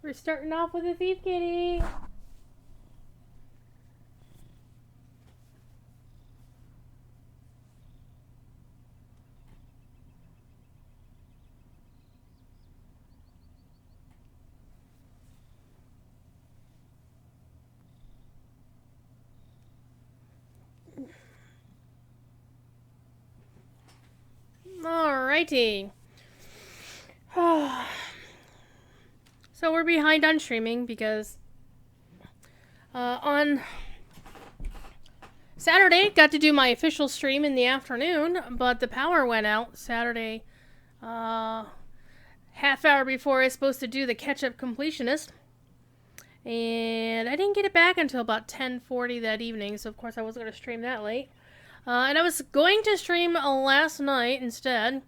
We're starting off with a thief kitty. Alrighty. So we're behind on streaming because on Saturday got to do my official stream in the afternoon, but the power went out Saturday half hour before I was supposed to do the catch-up completionist. And I didn't get it back until about 10:40 that evening, so of course I wasn't going to stream that late. And I was going to stream last night instead,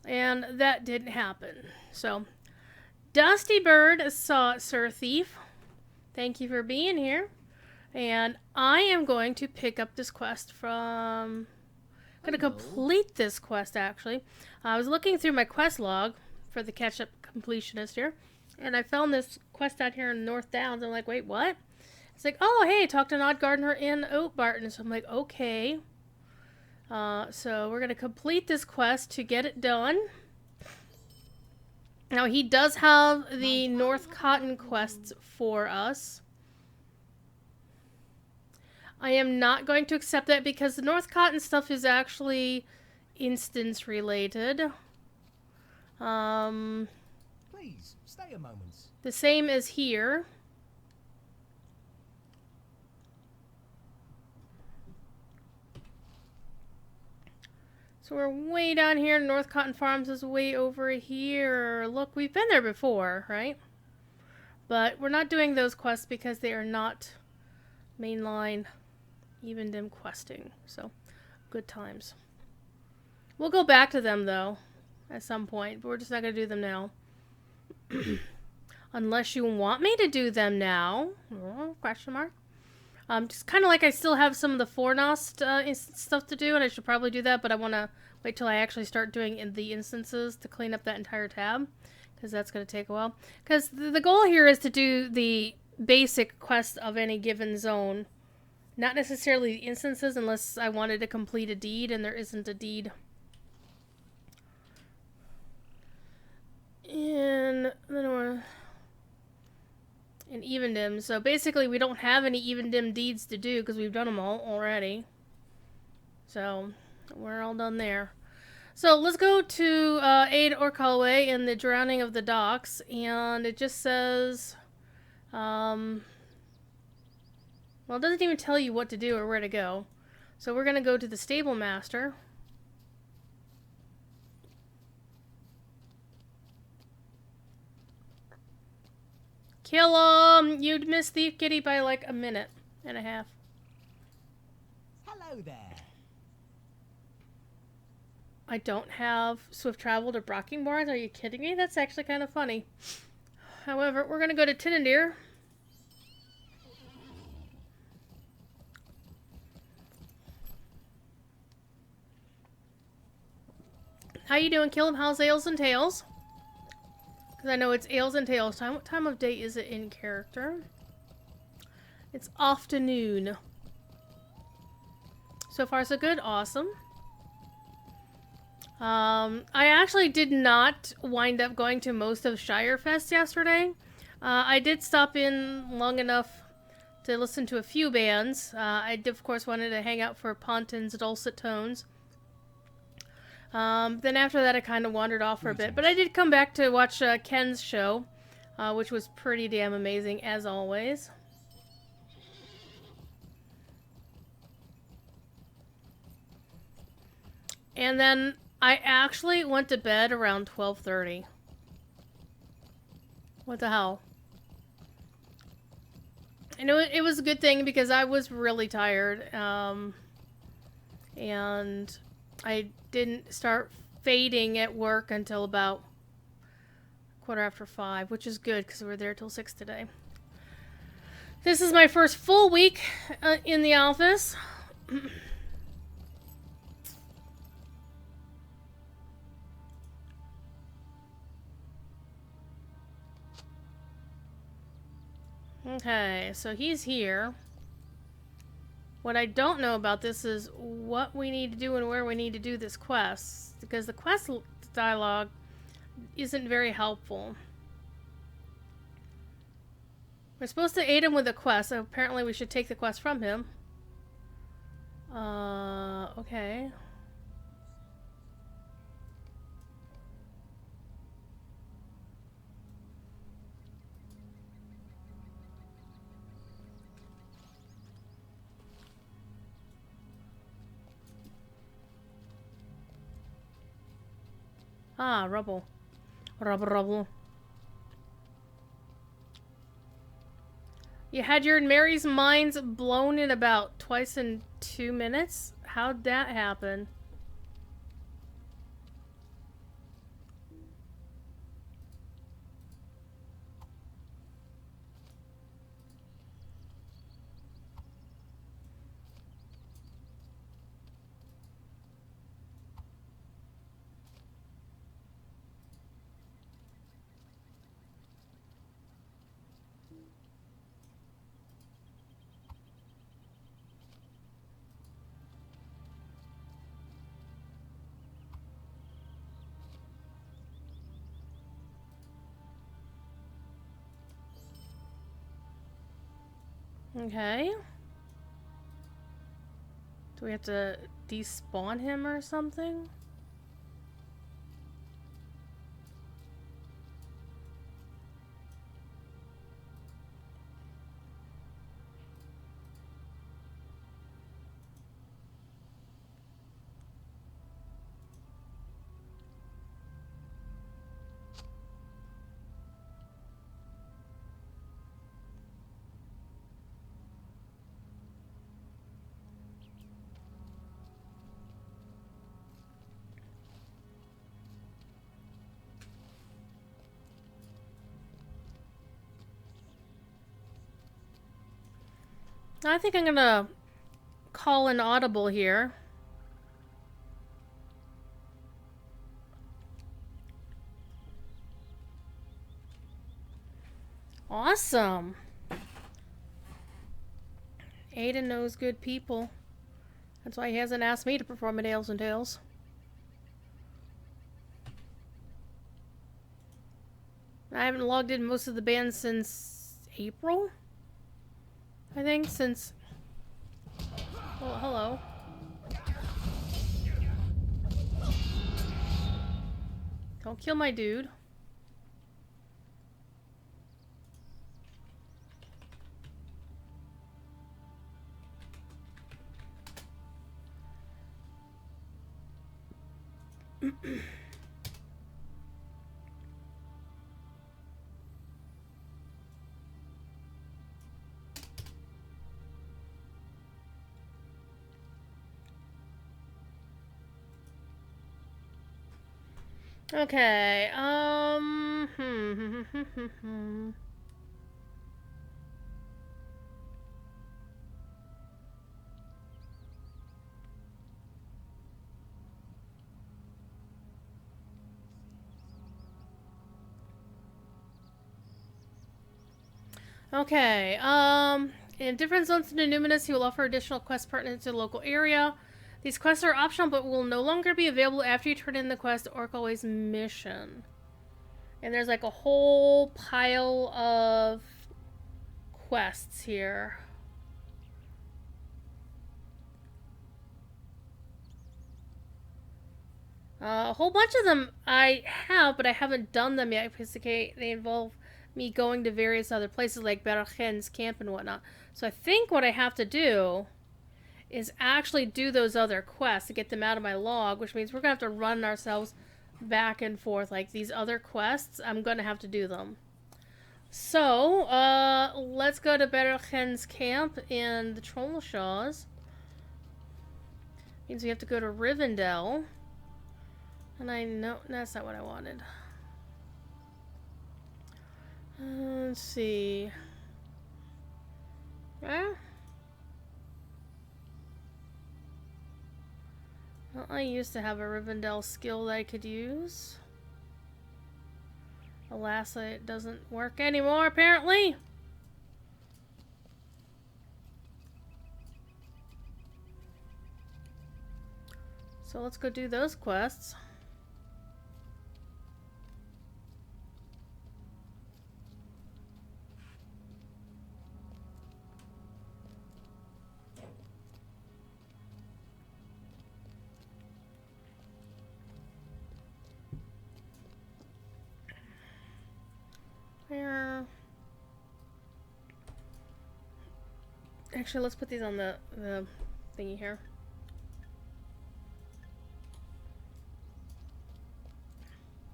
and that didn't happen. So, Dusty Bird saw Sir Thief. Thank you for being here. And I am going to pick up this quest from... I'm going to complete this quest, actually. I was looking through my quest log for the catch-up completionist here, and I found this quest out here in North Downs. I'm like, wait, what? It's like, oh, hey, talk to an odd gardener in Oak Barton. So I'm like, okay. So we're going to complete this quest to get it done. Now, he does have the North Cotton quests for us. I am not going to accept that because the North Cotton stuff is actually instance related. Please, stay a moment. The same as here. So we're way down here. North Cotton Farms is way over here. Look, we've been there before, right? But we're not doing those quests because they are not mainline even dim questing. So, good times. We'll go back to them, though, at some point. But we're just not going to do them now. Unless you want me to do them now. Oh, question mark. Just kind of like I still have some of the Fornost stuff to do, and I should probably do that, but I want to wait till I actually start doing the instances to clean up that entire tab, because that's going to take a while. Because the goal here is to do the basic quest of any given zone, not necessarily the instances, unless I wanted to complete a deed, and there isn't a deed in the north. In Evendim. So basically we don't have any Evendim deeds to do because we've done them all already. So we're all done there. So let's go to Aid or Callaway in the Drowning of the Docks, and it just says well, it doesn't even tell you what to do or where to go. So we're gonna go to the Stable Master. Kill him! You'd miss Thief Kitty by like a minute and a half. Hello there. I don't have Swift Travel to Brocking Barns. Are you kidding me? That's actually kind of funny. However, we're going to go to Tinandir. How you doing, Kill him? How's Ales and Tails? Because I know it's Ales and Tails time. What time of day is it in character? It's afternoon. So far, so good. Awesome. I actually did not wind up going to most of Shirefest yesterday. I did stop in long enough to listen to a few bands. I did, of course, wanted to hang out for Ponton's Dulcet Tones. Then after that, I kind of wandered off for a bit. But I did come back to watch Ken's show, which was pretty damn amazing, as always. And then I actually went to bed around 12:30. What the hell? I know it was a good thing because I was really tired. And I didn't start fading at work until about 5:15, which is good because we were there till 6 today. This is my first full week in the office. Okay, so he's here. What I don't know about this is what we need to do and where we need to do this quest, because the quest dialogue isn't very helpful. We're supposed to aid him with a quest, so apparently we should take the quest from him. Okay. Ah, rubble. Rubble, rubble. You had your and Mary's minds blown in about twice in 2 minutes? How'd that happen? Okay. Do we have to despawn him or something? I think I'm gonna call an audible here. Awesome. Aiden knows good people. That's why he hasn't asked me to perform a Nails and Tales. I haven't logged in most of the bands since April? I think since... Oh, hello. Don't kill my dude. Okay, Okay, in different zones in the Numinous, he will offer additional quests pertinent to the local area. These quests are optional, but will no longer be available after you turn in the quest Orc Always mission. And there's like a whole pile of quests here. A whole bunch of them I have, but I haven't done them yet because they involve me going to various other places like Berachen's camp and whatnot. So I think what I have to do is actually do those other quests to get them out of my log, which means we're going to have to run ourselves back and forth. Like these other quests, I'm going to have to do them. So, let's go to Berachen's camp in the Trollshaws. Means we have to go to Rivendell. And I know that's not what I wanted. Let's see. Well, I used to have a Rivendell skill that I could use. Alas, it doesn't work anymore, apparently. So let's go do those quests. Where? Actually, let's put these on the thingy here.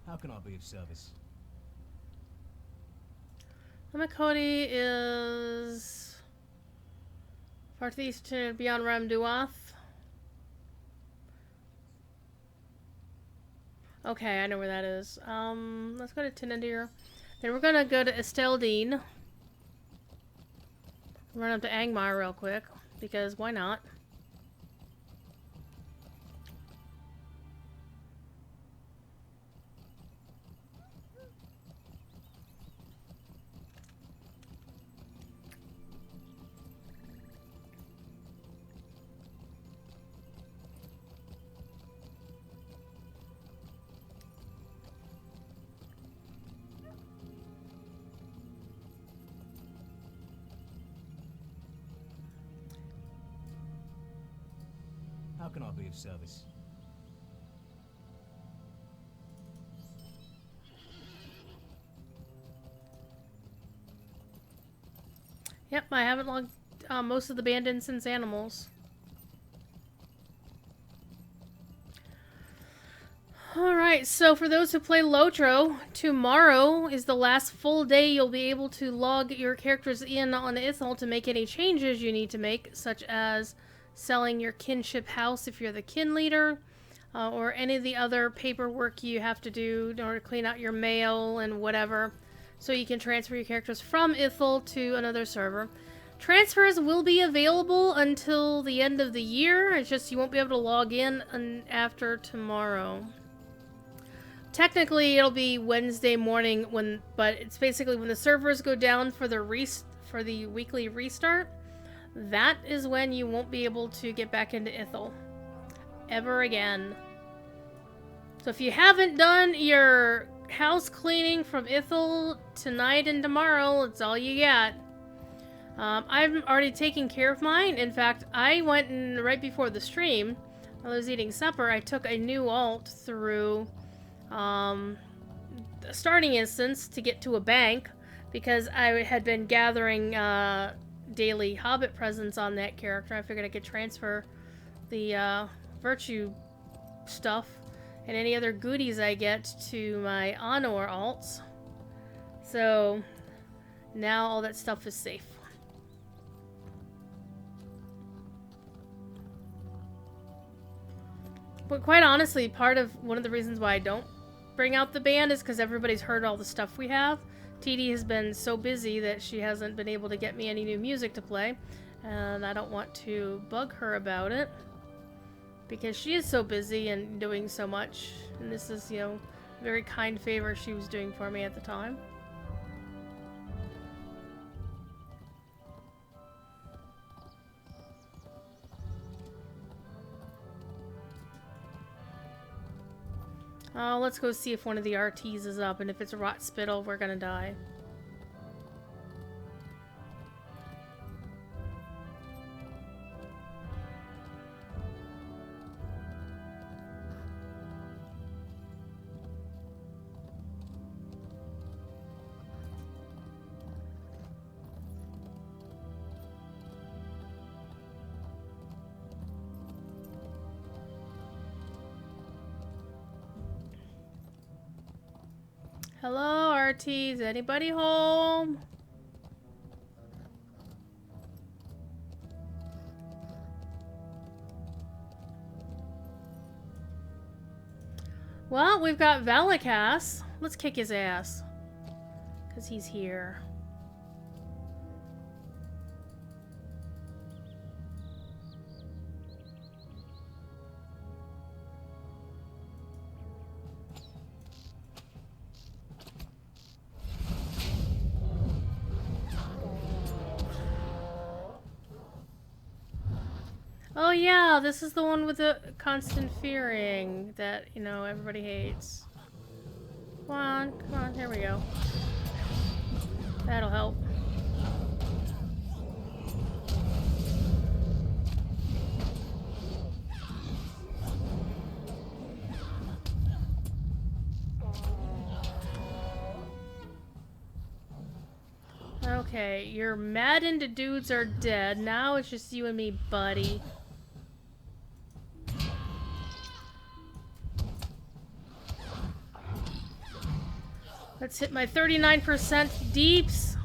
How can I be of service? Lamakoti is far to the east beyond Ramduath. Okay, I know where that is. Let's go to Tinandir. Then we're gonna go to Esteldine. Run up to Angmar real quick, because why not? How can I be of service? Yep, I haven't logged most of the banned instance animals. Alright, so for those who play Lotro, tomorrow is the last full day you'll be able to log your characters in on Ithel to make any changes you need to make, such as selling your kinship house if you're the kin leader, or any of the other paperwork you have to do in order to clean out your mail and whatever, so you can transfer your characters from Ithel to another server. Transfers will be available until the end of the year, it's just you won't be able to log in after tomorrow. Technically, it'll be Wednesday morning but it's basically when the servers go down for the weekly restart. That is when you won't be able to get back into Ithel ever again. So if you haven't done your house cleaning from Ithel tonight and tomorrow, it's all you got. I'm already taking care of mine. In fact, I went and right before the stream, while I was eating supper, I took a new alt through the starting instance to get to a bank because I had been gathering daily Hobbit presents on that character. I figured I could transfer the virtue stuff and any other goodies I get to my Honor alts. So now all that stuff is safe. But quite honestly, one of the reasons why I don't bring out the band is because everybody's heard all the stuff we have. TD has been so busy that she hasn't been able to get me any new music to play, and I don't want to bug her about it because she is so busy and doing so much, and this is, a very kind favor she was doing for me at the time. Let's go see if one of the RTs is up, and if it's a rot spittle, we're gonna die. Hello, RTs. Anybody home? Well, we've got Valakas. Let's kick his ass. Because he's here. Oh yeah, this is the one with the constant fearing that, you know, everybody hates. Come on, here we go. That'll help. Okay, your maddened dudes are dead. Now it's just you and me, buddy. Let's hit my 39% deeps.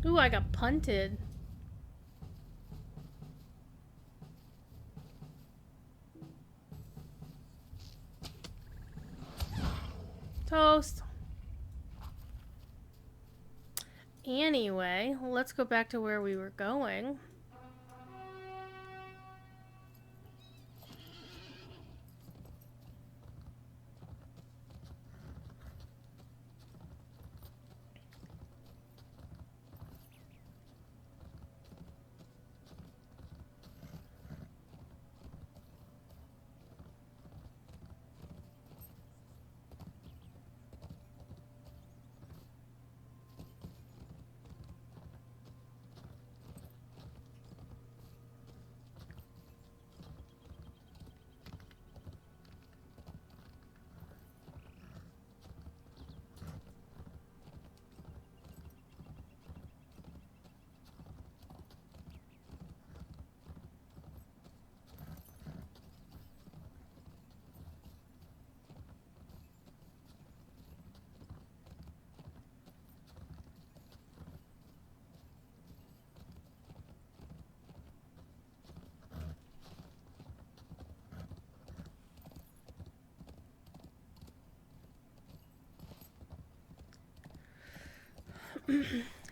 Ooh, I got punted. Toast. Anyway, let's go back to where we were going.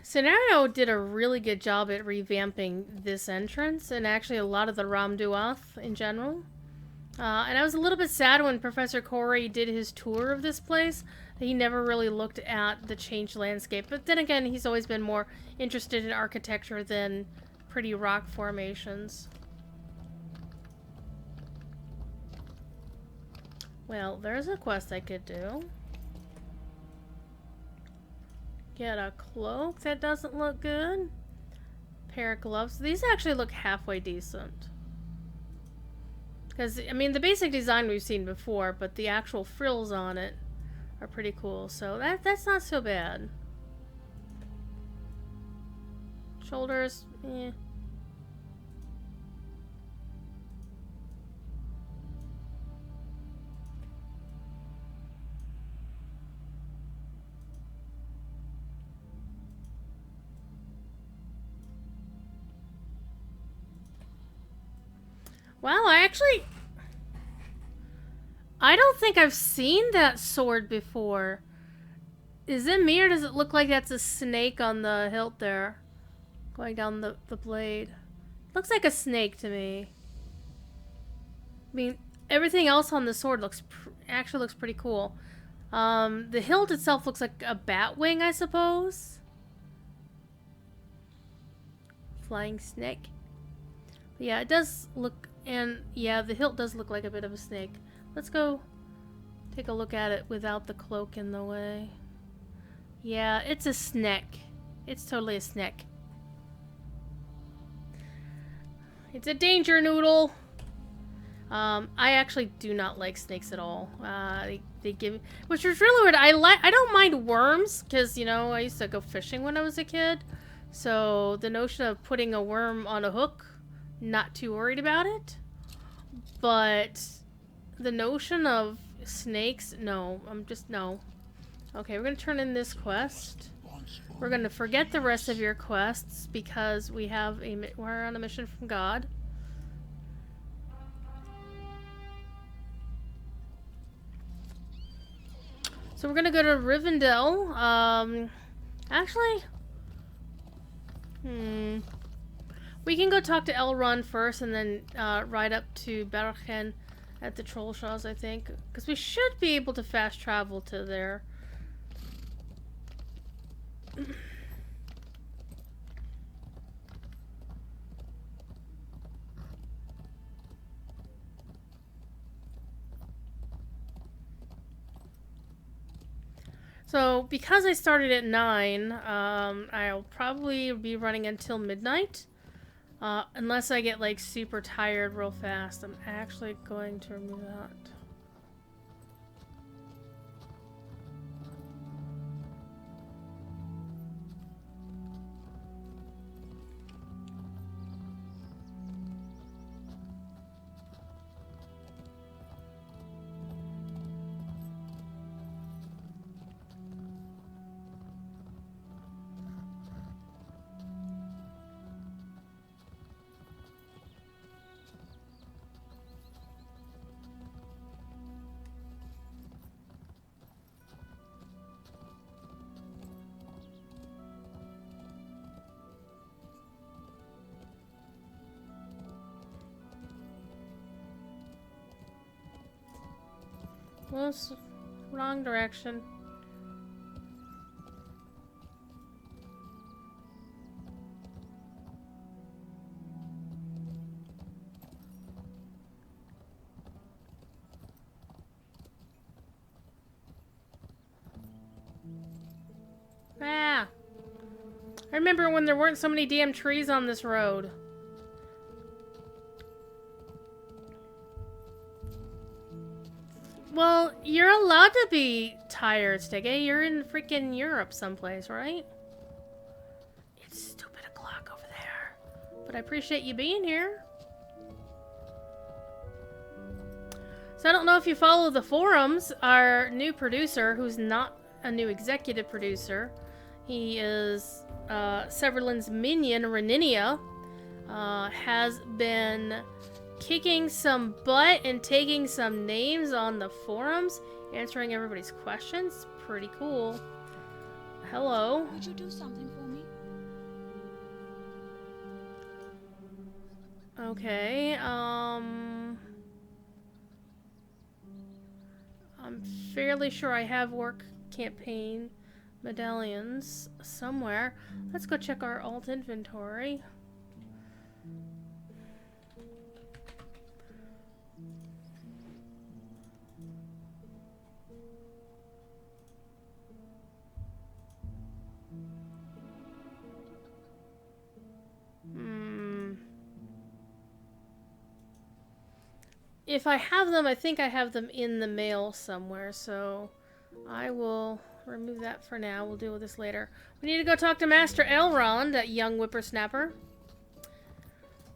Scenario did a really good job at revamping this entrance and actually a lot of the Ram Duath in general. And I was a little bit sad when Professor Corey did his tour of this place. He never really looked at the changed landscape. But then again, he's always been more interested in architecture than pretty rock formations. Well, there's a quest I could do. Get a cloak. That doesn't look good. Pair of gloves. These actually look halfway decent. Because, I mean, the basic design we've seen before, but the actual frills on it are pretty cool. So that's not so bad. Shoulders, eh. Well, I don't think I've seen that sword before. Is it me or does it look like that's a snake on the hilt there? Going down the blade. Looks like a snake to me. I mean, everything else on the sword actually looks pretty cool. The hilt itself looks like a bat wing, I suppose. Flying snake. But yeah, it does look... And yeah, the hilt does look like a bit of a snake. Let's go take a look at it without the cloak in the way. Yeah, it's a snake. It's totally a snake. It's a danger noodle. I actually do not like snakes at all. They give, which is really weird. I don't mind worms because, you know, I used to go fishing when I was a kid. So the notion of putting a worm on a hook, not too worried about it. But the notion of snakes, no. No. Okay, we're gonna turn in this quest. We're gonna forget the rest of your quests because we're on a mission from God. So we're gonna go to Rivendell. Actually, we can go talk to Elrond first and then ride up to Bergen at the Trollshaws, I think. Because we should be able to fast travel to there. So, because I started at 9, I'll probably be running until midnight. Unless I get, like, super tired real fast. I'm actually going to remove that. Well, it's wrong direction. Ah! I remember when there weren't so many damn trees on this road. Well, you're allowed to be tired, Stiggy. You're in freaking Europe someplace, right? It's stupid o'clock over there. But I appreciate you being here. So I don't know if you follow the forums. Our new producer, who's not a new executive producer, he is Severlin's minion, Reninia, has been kicking some butt and taking some names on the forums, answering everybody's questions. Pretty cool. Hello. Would you do something for me? Okay, I'm fairly sure I have work campaign medallions somewhere. Let's go check our alt inventory. If I have them, I think I have them in the mail somewhere, so I will remove that for now. We'll deal with this later. We need to go talk to Master Elrond, that young whippersnapper.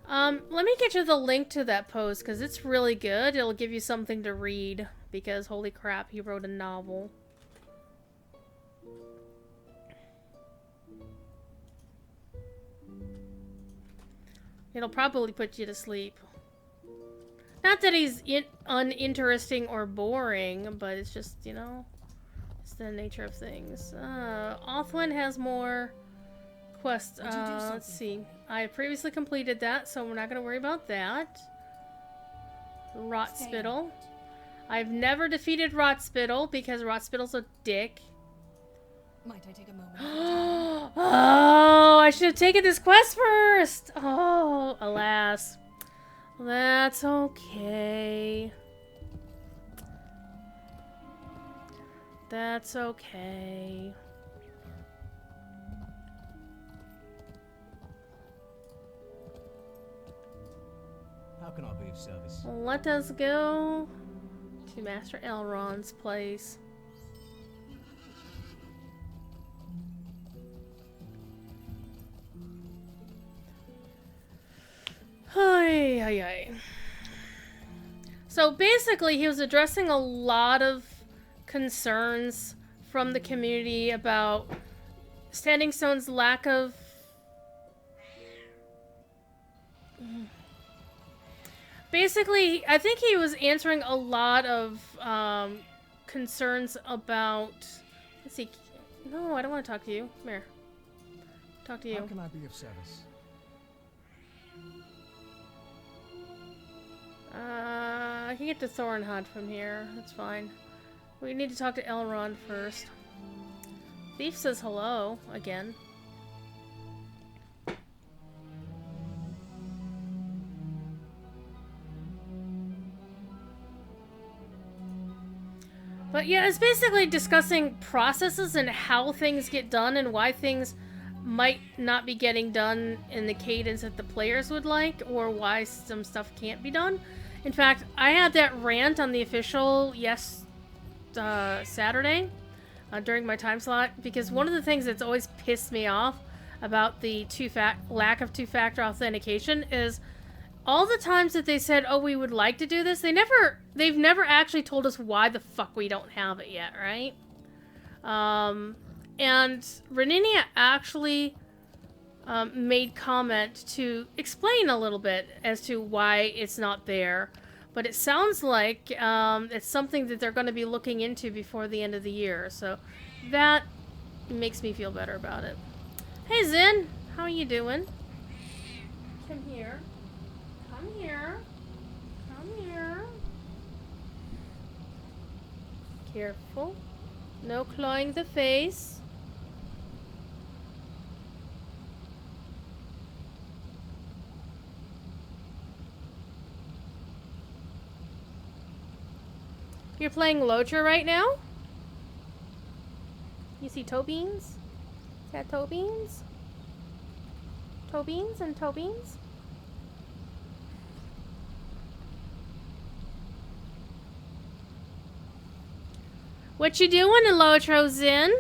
Let me get you the link to that post, because it's really good. It'll give you something to read, because holy crap, he wrote a novel. It'll probably put you to sleep. Not that he's uninteresting or boring, but it's just, you know, it's the nature of things. Othwin has more quests. Let's see. I previously completed that, so we're not going to worry about that. Rotspittle. I've never defeated Rotspittle because Rotspittle's a dick. Might I take a moment? Oh, I should have taken this quest first. Oh, alas. That's okay. That's okay. How can I be of service? Let us go to Master Elrond's place. Ay, ay, ay. So basically, he was addressing a lot of concerns from the community about Standing Stone's lack of... Basically, I think he was answering a lot of concerns about... Let's see. No, I don't want to talk to you. Come here. Talk to you. How can I be of service? I can get to Thornhunt from here. That's fine. We need to talk to Elrond first. Thief says hello again. But yeah, it's basically discussing processes and how things get done and why things might not be getting done in the cadence that the players would like, or why some stuff can't be done. In fact, I had that rant on the official Saturday during my time slot, because one of the things that's always pissed me off about the lack of two-factor authentication is all the times that they said, "Oh, we would like to do this," they've never actually told us why the fuck we don't have it yet, right? And Reninia actually made comment to explain a little bit as to why it's not there. But it sounds like it's something that they're going to be looking into before the end of the year. So that makes me feel better about it. Hey, Zen. How are you doing? Come here. Come here. Come here. Careful. No clawing the face. You're playing Lotra right now? You see toe beans? Is that toe beans? Toe beans and toe beans? What you doing, Elotro Zin?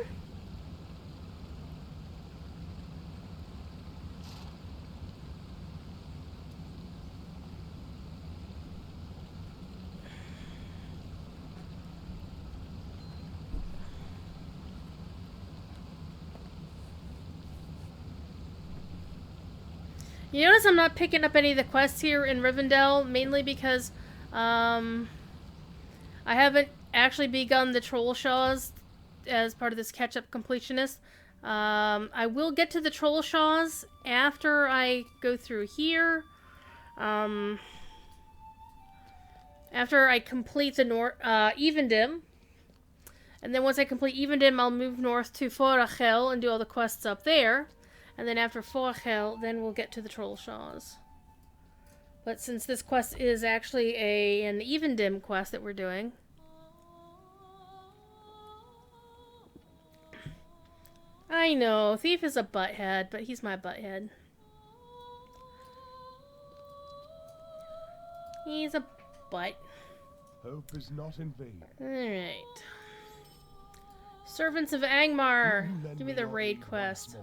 You notice I'm not picking up any of the quests here in Rivendell, mainly because I haven't actually begun the Troll Shaws as part of this catch-up completionist. I will get to the Troll Shaws after I go through here. After I complete the Evendim. And then once I complete Evendim, I'll move north to Forachel and do all the quests up there. And then after Forachel, then we'll get to the Troll Shaws. But since this quest is actually an Evendim quest that we're doing... I know, Thief is a butthead, but he's my butthead. He's a butt. Hope is not in vain. Alright. Servants of Angmar. Give me the raid quest.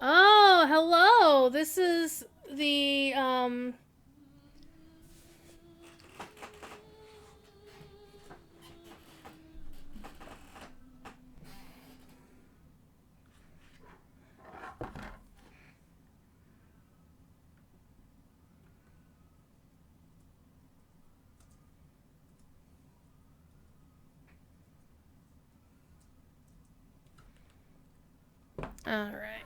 Oh, hello! This is the, Alright.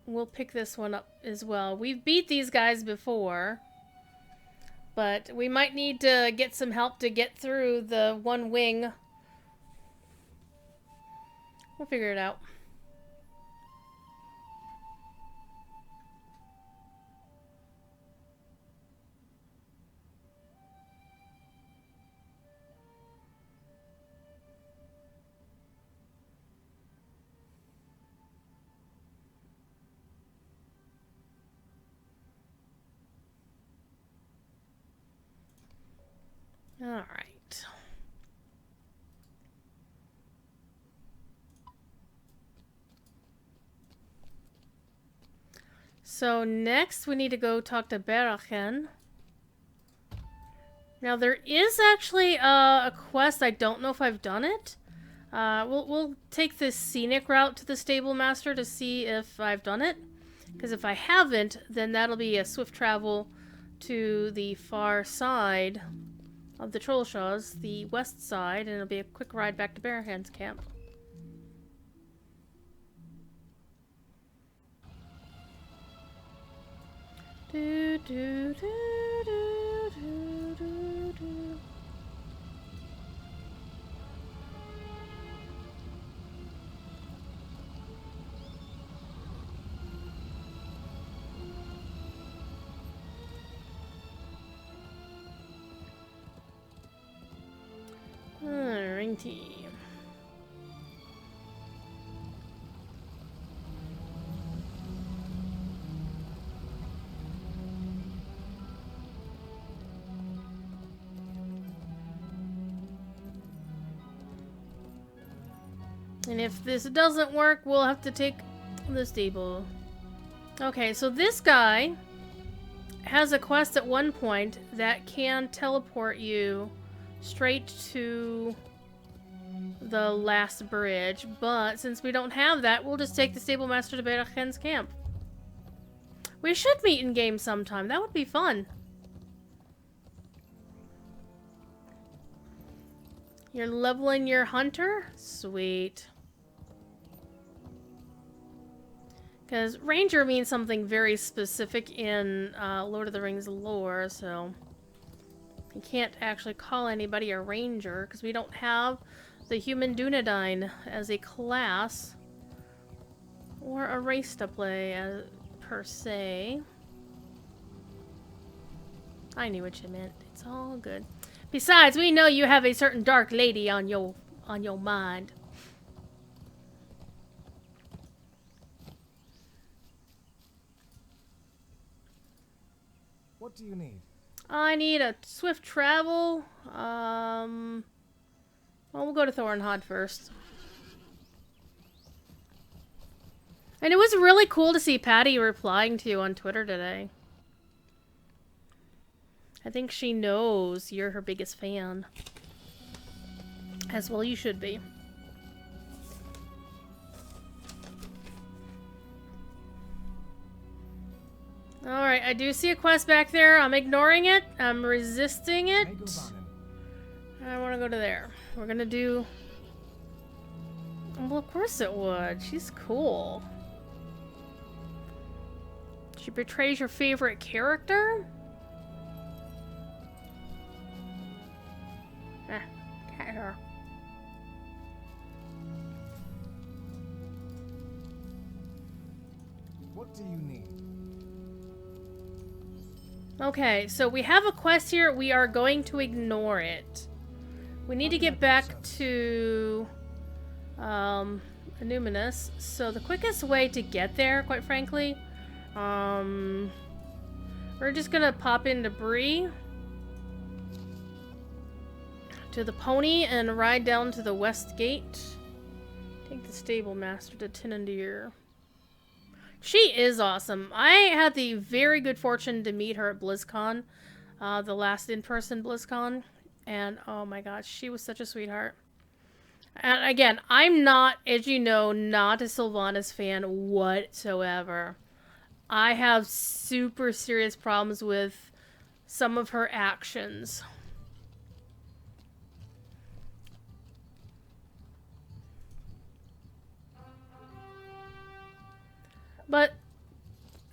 We'll pick this one up as well. We've beat these guys before, but we might need to get some help to get through the one wing. We'll figure it out. All right. So next we need to go talk to Berachen. Now there is actually a quest. I don't know if I've done it. We'll take this scenic route to the stable master to see if I've done it. Because if I haven't, then that'll be a swift travel to the far side of the Trollshaws, the west side, and it'll be a quick ride back to Bearhan's camp. Do, do, do, do, do, do, do. Alrighty. And if this doesn't work, we'll have to take the stable. Okay, so this guy has a quest at one point that can teleport you straight to the last bridge, but since we don't have that, we'll just take the stable master to Berachen's camp. We should meet in game sometime. That would be fun. You're leveling your hunter? Sweet. Because ranger means something very specific in Lord of the Rings lore, so you can't actually call anybody a ranger because we don't have the human Dunedain as a class or a race to play per se. I knew what you meant. It's all good. Besides, we know you have a certain dark lady on your mind. What do you need? I need a swift travel. Well, we'll go to Thornhod first. And it was really cool to see Patty replying to you on Twitter today. I think she knows you're her biggest fan. As well you should be. Alright, I do see a quest back there. I'm ignoring it. I'm resisting it. I want to go to there. We're gonna do... Well, of course it would. She's cool. She betrays your favorite character? Cat her. What do you need? Okay, so we have a quest here. We are going to ignore it. We need to get back to Illuminus. So the quickest way to get there, quite frankly, we're just gonna pop into Bree to the pony and ride down to the west gate. Take the stable master to Tinandir. She is awesome. I had the very good fortune to meet her at BlizzCon, the last in-person BlizzCon, and oh my gosh, she was such a sweetheart. And again, I'm not, as you know, not a Sylvanas fan whatsoever. I have super serious problems with some of her actions. But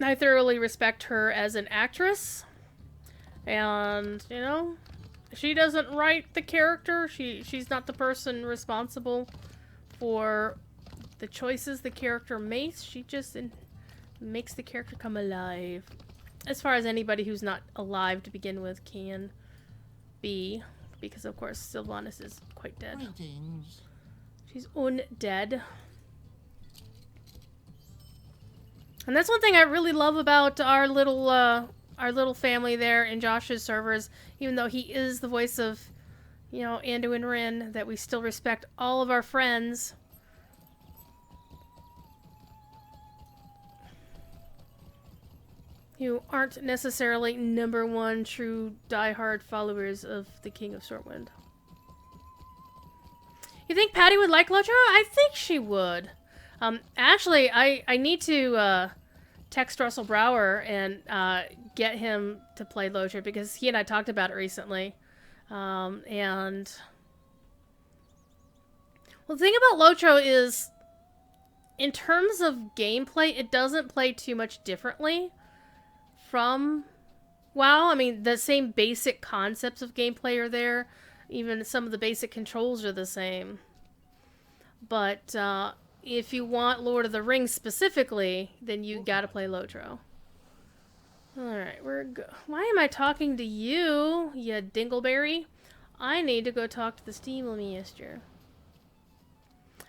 I thoroughly respect her as an actress. And, you know, she doesn't write the character. She's not the person responsible for the choices the character makes. She just makes the character come alive. As far as anybody who's not alive to begin with can be. Because, of course, Sylvanas is quite dead. Greetings. She's undead. And that's one thing I really love about our little family there in Josh's servers. Even though he is the voice of, you know, Anduin Wrynn, that we still respect all of our friends. who aren't necessarily #1 true diehard followers of the King of Stormwind. You think Patty would like Lotro? I think she would. Actually, I need to text Russell Brower and get him to play Lotro because he and I talked about it recently. And well, the thing about Lotro is, in terms of gameplay, it doesn't play too much differently from WoW. I mean, the same basic concepts of gameplay are there. Even some of the basic controls are the same. But if you want Lord of the Rings specifically, then you gotta play Lotro. Alright, why am I talking to you, you dingleberry? I need to go talk to the Steamlemaster.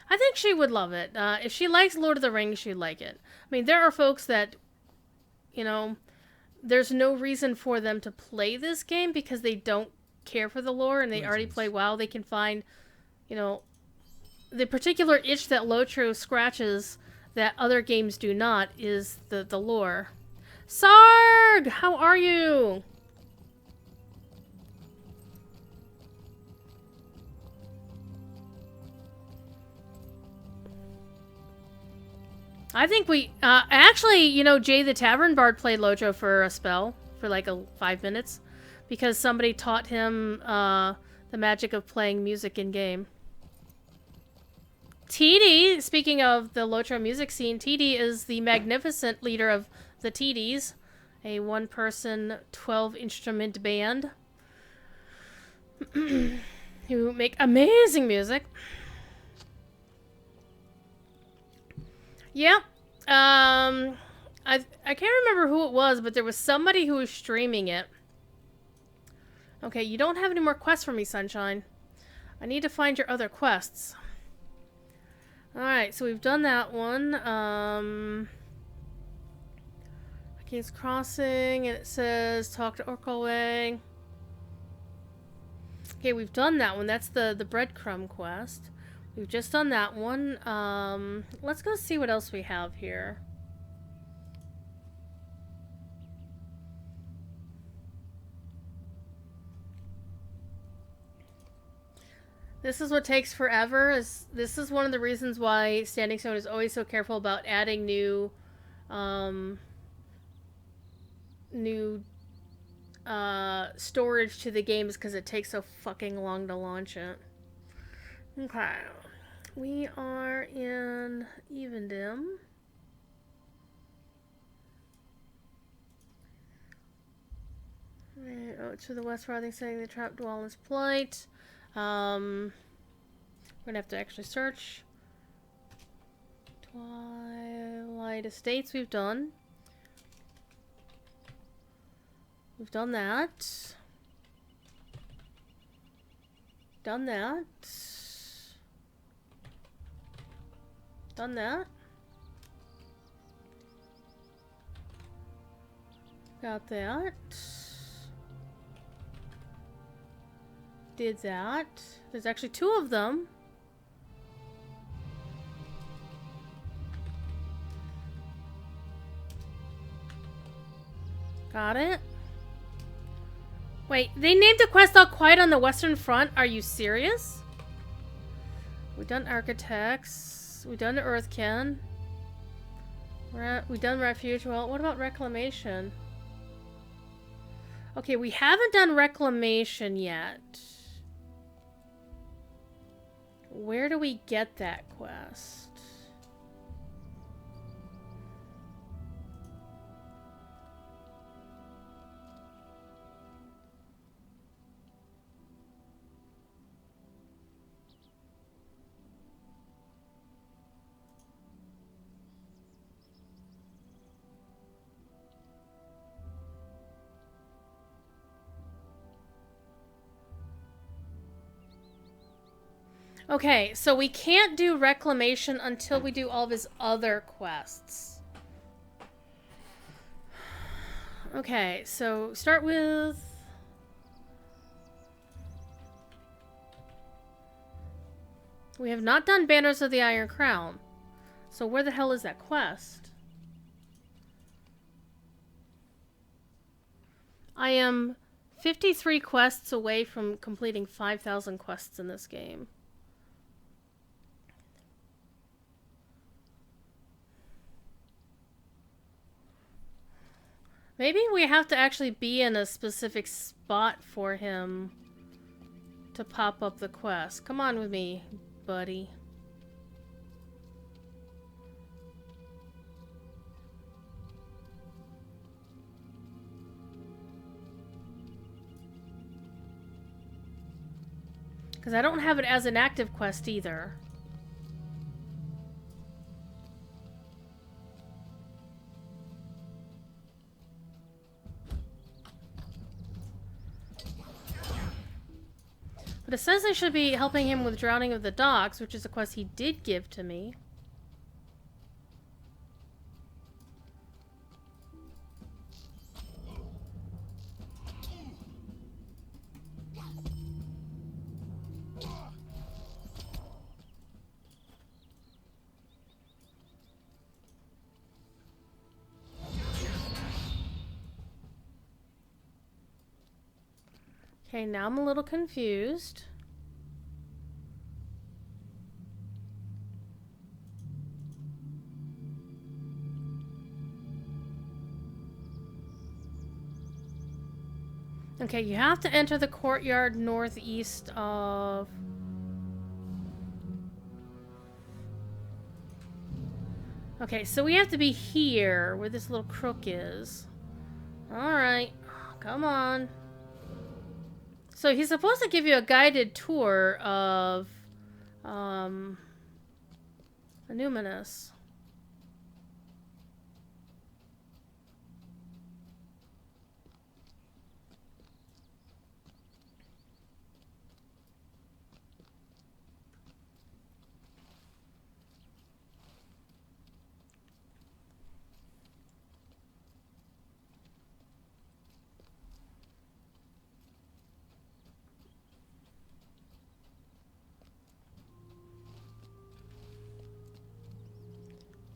I think she would love it. If she likes Lord of the Rings, she'd like it. I mean, there are folks that, you know, there's no reason for them to play this game because they don't care for the lore and they already play WoW. They can find, you know, the particular itch that Lotro scratches that other games do not is the lore. Sarg! How are you? I think we... actually, you know, Jay the Tavern Bard played Lotro for a spell. For like 5 minutes. Because somebody taught him the magic of playing music in-game. TD, speaking of the Lotro music scene, TD is the magnificent leader of the TDs. A 1-person, 12-instrument band. Who make amazing music. Yeah. I can't remember who it was, but there was somebody who was streaming it. Okay, you don't have any more quests for me, Sunshine. I need to find your other quests. Alright, so we've done that one. King's Crossing, and it says talk to Orkolway. Okay, we've done that one. That's the breadcrumb quest. We've just done that one. Let's go see what else we have here. This is what takes forever. This is one of the reasons why Standing Stone is always so careful about adding new storage to the games because it takes so fucking long to launch it. Okay. We are in Evendim. Right, to the west, farthing setting the trap dweller's plight. We're gonna have to actually search. Twilight Estates we've done. We've done that. Done that. Done that. Got that. Did that. There's actually 2 of them. Got it. Wait, they named the quest All Quiet on the Western Front? Are you serious? We've done Architects. We've done Earthkin. We've done Refuge. Well, what about Reclamation? Okay, we haven't done Reclamation yet. Where do we get that quest? Okay, so we can't do Reclamation until we do all of his other quests. Okay, so start with... We have not done Banners of the Iron Crown. So where the hell is that quest? I am 53 quests away from completing 5,000 quests in this game. Maybe we have to actually be in a specific spot for him to pop up the quest. Come on with me, buddy. Because I don't have it as an active quest either. But it says I should be helping him with Drowning of the Docks, which is a quest he did give to me. Okay, now I'm a little confused. Okay, you have to enter the courtyard northeast of... Okay, so we have to be here, where this little crook is. Alright, come on. So he's supposed to give you a guided tour of, Numinous.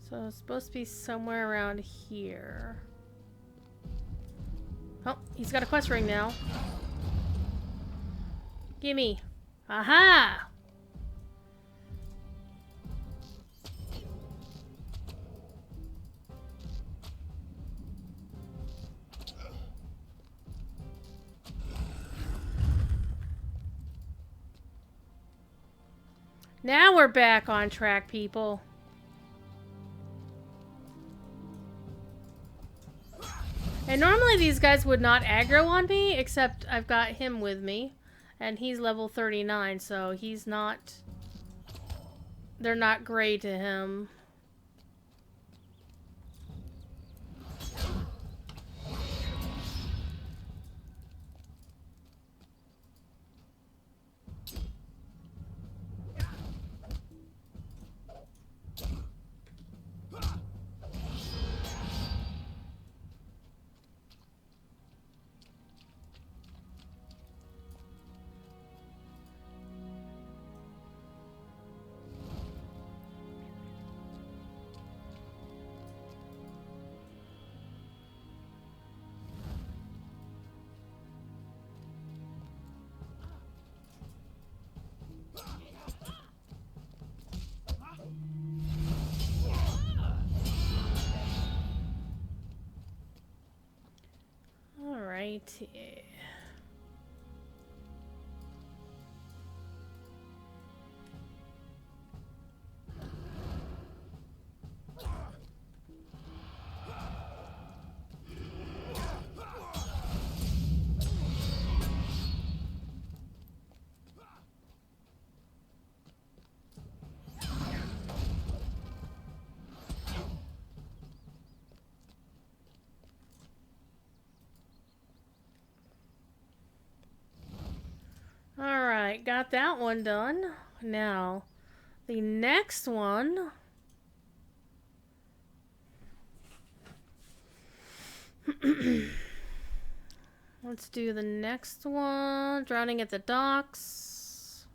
So it's supposed to be somewhere around here. Oh, he's got a quest ring now. Gimme. Aha! Now we're back on track, people. And normally these guys would not aggro on me, except I've got him with me. And he's level 39, so he's not... They're not gray to him. Alright. Alright, got that one done. Now, the next one... Let's do the next one. Drowning at the Docks.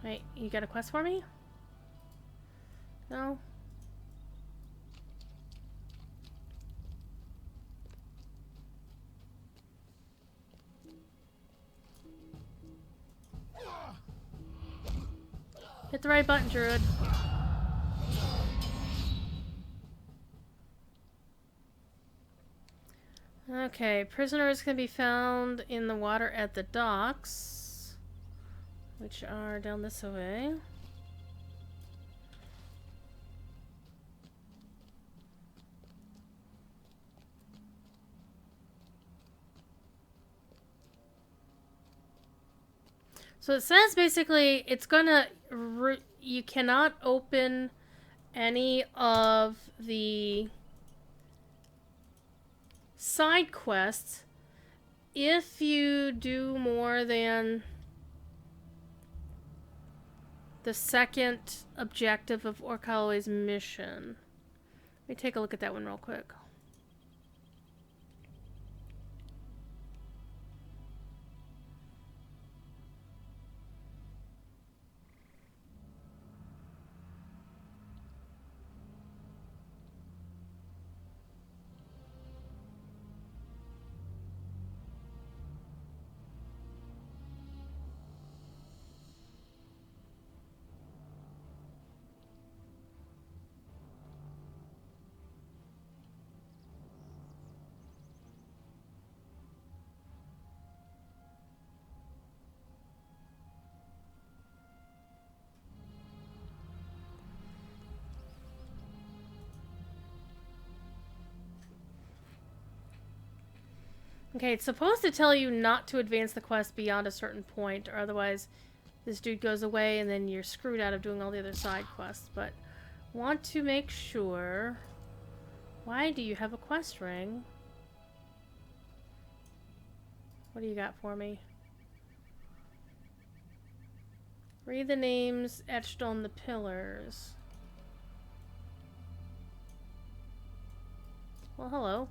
Wait, you got a quest for me? No? Hit the right button, Druid. Okay, prisoners can be found in the water at the docks, which are down this way. So it says basically it's gonna you cannot open any of the side quests if you do more than the second objective of Orc Holloway's mission. Let me take a look at that one real quick. Okay, it's supposed to tell you not to advance the quest beyond a certain point, or otherwise this dude goes away and then you're screwed out of doing all the other side quests, but want to make sure. Why do you have a quest ring? What do you got for me? Read the names etched on the pillars. Well, hello.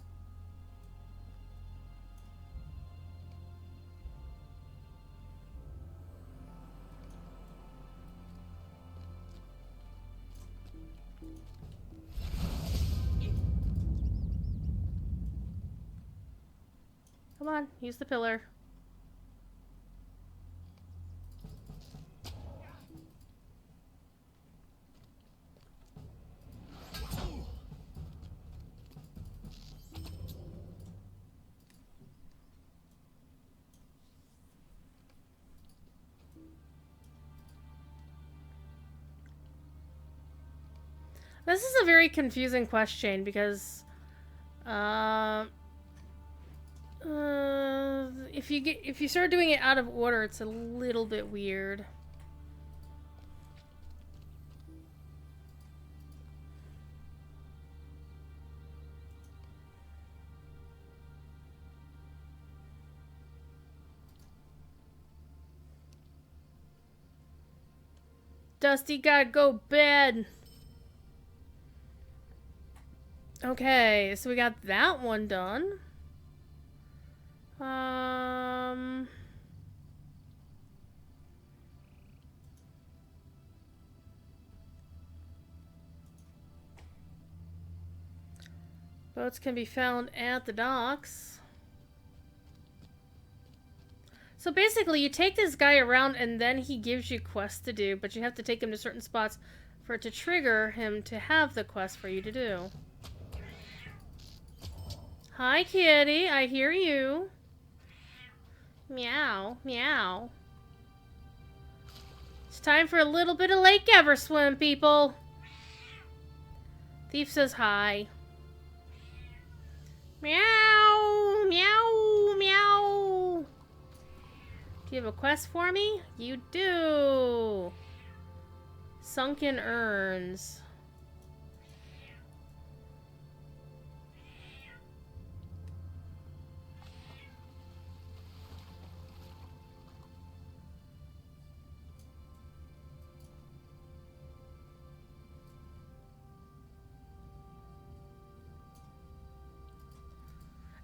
Come on, use the pillar. This is a very confusing quest chain because if you start doing it out of order, it's a little bit weird. Dusty gotta go bed. Okay, so we got that one done. Boats can be found at the docks. So basically, you take this guy around and then he gives you quests to do, but you have to take him to certain spots for it to trigger him to have the quest for you to do. Hi, kitty. I hear you. Meow, meow. It's time for a little bit of Lake Everswim, people. Thief says hi. Meow, meow, meow. Do you have a quest for me? You do. Sunken urns.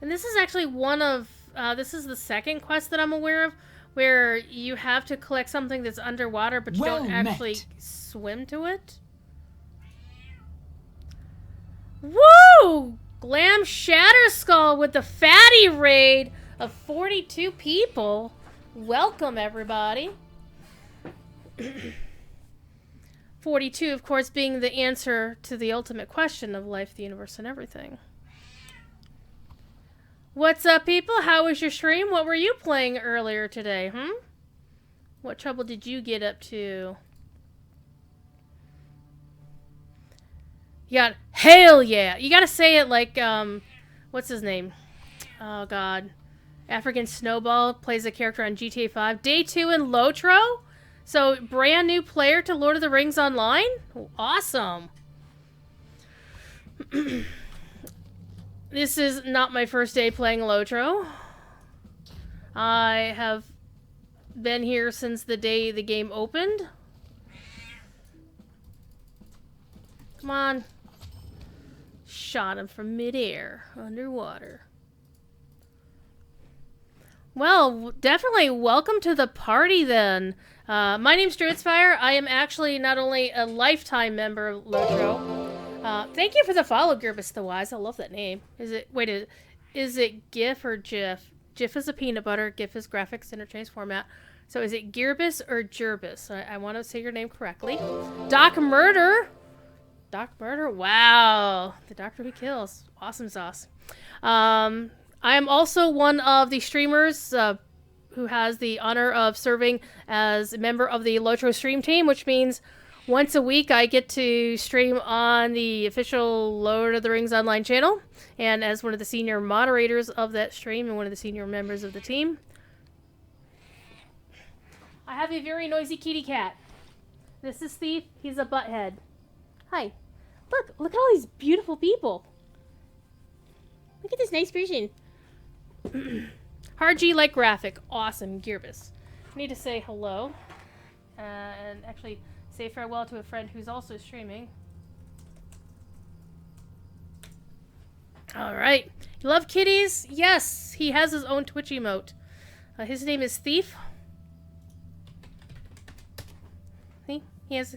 And this is actually one of, this is the second quest that I'm aware of, where you have to collect something that's underwater, but you Well don't actually met. swim to it. Woo! Glam Shatterskull with the fatty raid of 42 people. Welcome, everybody. 42, of course, being the answer to the ultimate question of life, the universe, and everything. What's up, people? How was your stream? What were you playing earlier today, What trouble did you get up to? You got, hell yeah! You gotta say it like, what's his name? Oh, God. African Snowball plays a character on GTA 5. Day 2 in Lotro? So, brand new player to Lord of the Rings Online? Awesome. This is not my first day playing Lotro. I have been here since the day the game opened. Come on. Shot him from midair, underwater. Well, definitely welcome to the party then. My name's Druidsfire. I am actually not only a lifetime member of Lotro. Thank you for the follow, Gerbus the Wise. I love that name. Is it GIF or GIF? GIF is a peanut butter. GIF is graphics interchange format. So is it Gearbus or Gerbus? I want to say your name correctly. Doc Murder. Doc Murder. Wow. The Doctor Who kills. Awesome sauce. I am also one of the streamers who has the honor of serving as a member of the Lotro stream team, which means once a week I get to stream on the official Lord of the Rings Online channel, and as one of the senior moderators of that stream and one of the senior members of the team. I have a very noisy kitty cat. This is Thief. He's a butthead. Hi. Look at all these beautiful people. Look at this nice version. Hard G like graphic. Awesome, Gearbus. I need to say hello. And actually say farewell to a friend who's also streaming. Alright. You love kitties? Yes. He has his own Twitch emote. His name is Thief. See? He has...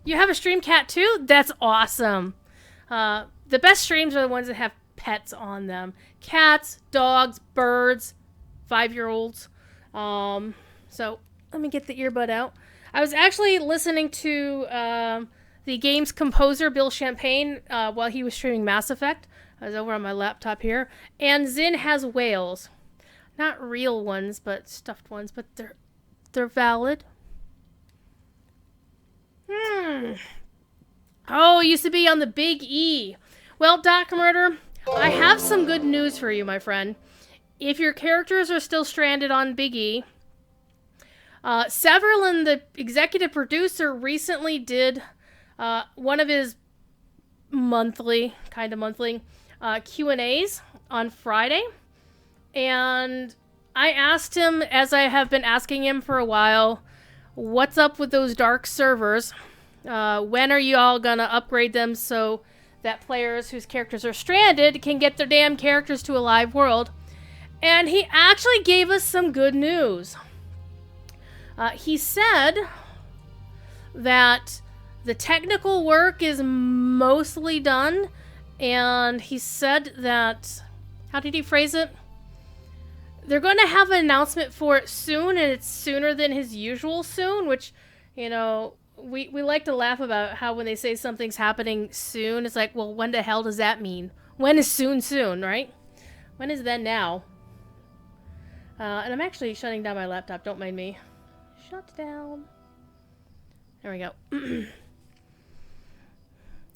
You have a stream cat too? That's awesome. The best streams are the ones that have pets on them. Cats, dogs, birds, 5-year-olds. So, let me get the earbud out. I was actually listening to the game's composer, Bill Champagne, while he was streaming Mass Effect. I was over on my laptop here. And Zin has whales. Not real ones, but stuffed ones. But they're valid. Oh, it used to be on the Big E. Well, Doc Murder, I have some good news for you, my friend. If your characters are still stranded on Big E, Severlin, the executive producer, recently did one of his monthly Q&As on Friday. And I asked him, as I have been asking him for a while, what's up with those dark servers? When are you all gonna upgrade them so that players whose characters are stranded can get their damn characters to a live world? And he actually gave us some good news. He said that the technical work is mostly done, and he said that, how did he phrase it? They're going to have an announcement for it soon, and it's sooner than his usual soon, which, you know, we like to laugh about how when they say something's happening soon, it's like, well, when the hell does that mean? When is soon, right? When is then now? And I'm actually shutting down my laptop, don't mind me. Shut down. There we go.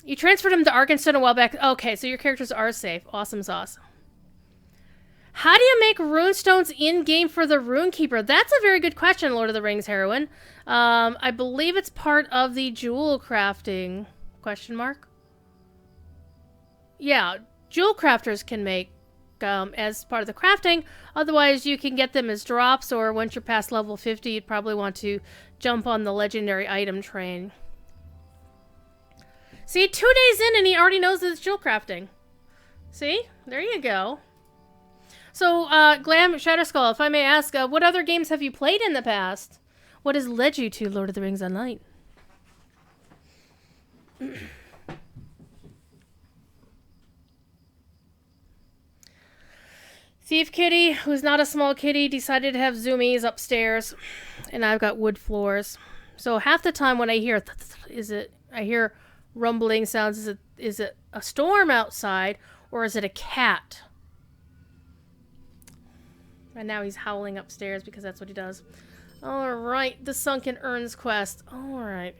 You transferred him to Arkansas a while back. Okay, so your characters are safe. Awesome sauce. How do you make runestones in-game for the Runekeeper? That's a very good question, Lord of the Rings heroine. I believe it's part of the jewel crafting. Question mark? Yeah, jewel crafters can make as part of the crafting. Otherwise, you can get them as drops, or once you're past level 50, you'd probably want to jump on the legendary item train. See, 2 days in and he already knows that it's jewel crafting. See? There you go. So, Glam Shatterskull, if I may ask, what other games have you played in the past? What has led you to Lord of the Rings Online? Thief Kitty, who's not a small kitty, decided to have zoomies upstairs, and I've got wood floors. So half the time when I hear I hear rumbling sounds. Is it a storm outside, or is it a cat? And now he's howling upstairs because that's what he does. All right, the Sunken Urns quest. All right,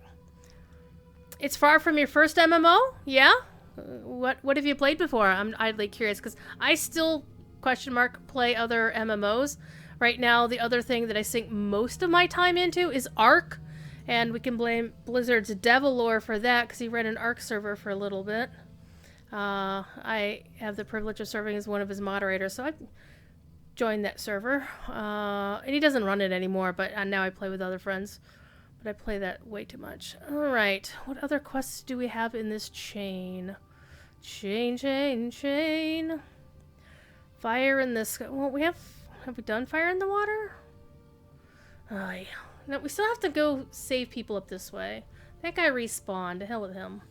it's far from your first MMO, yeah? What have you played before? I'm idly curious because I still play other MMOs. Right now, the other thing that I sink most of my time into is Ark, and we can blame Blizzard's Devilore for that because he ran an Ark server for a little bit. I have the privilege of serving as one of his moderators, so I joined that server. And he doesn't run it anymore, but now I play with other friends. But I play that way too much. All right, what other quests do we have in this chain? Chain. Fire in the sky. Well, have we done fire in the water? Aye. No, we still have to go save people up this way. That guy respawned. To hell with him.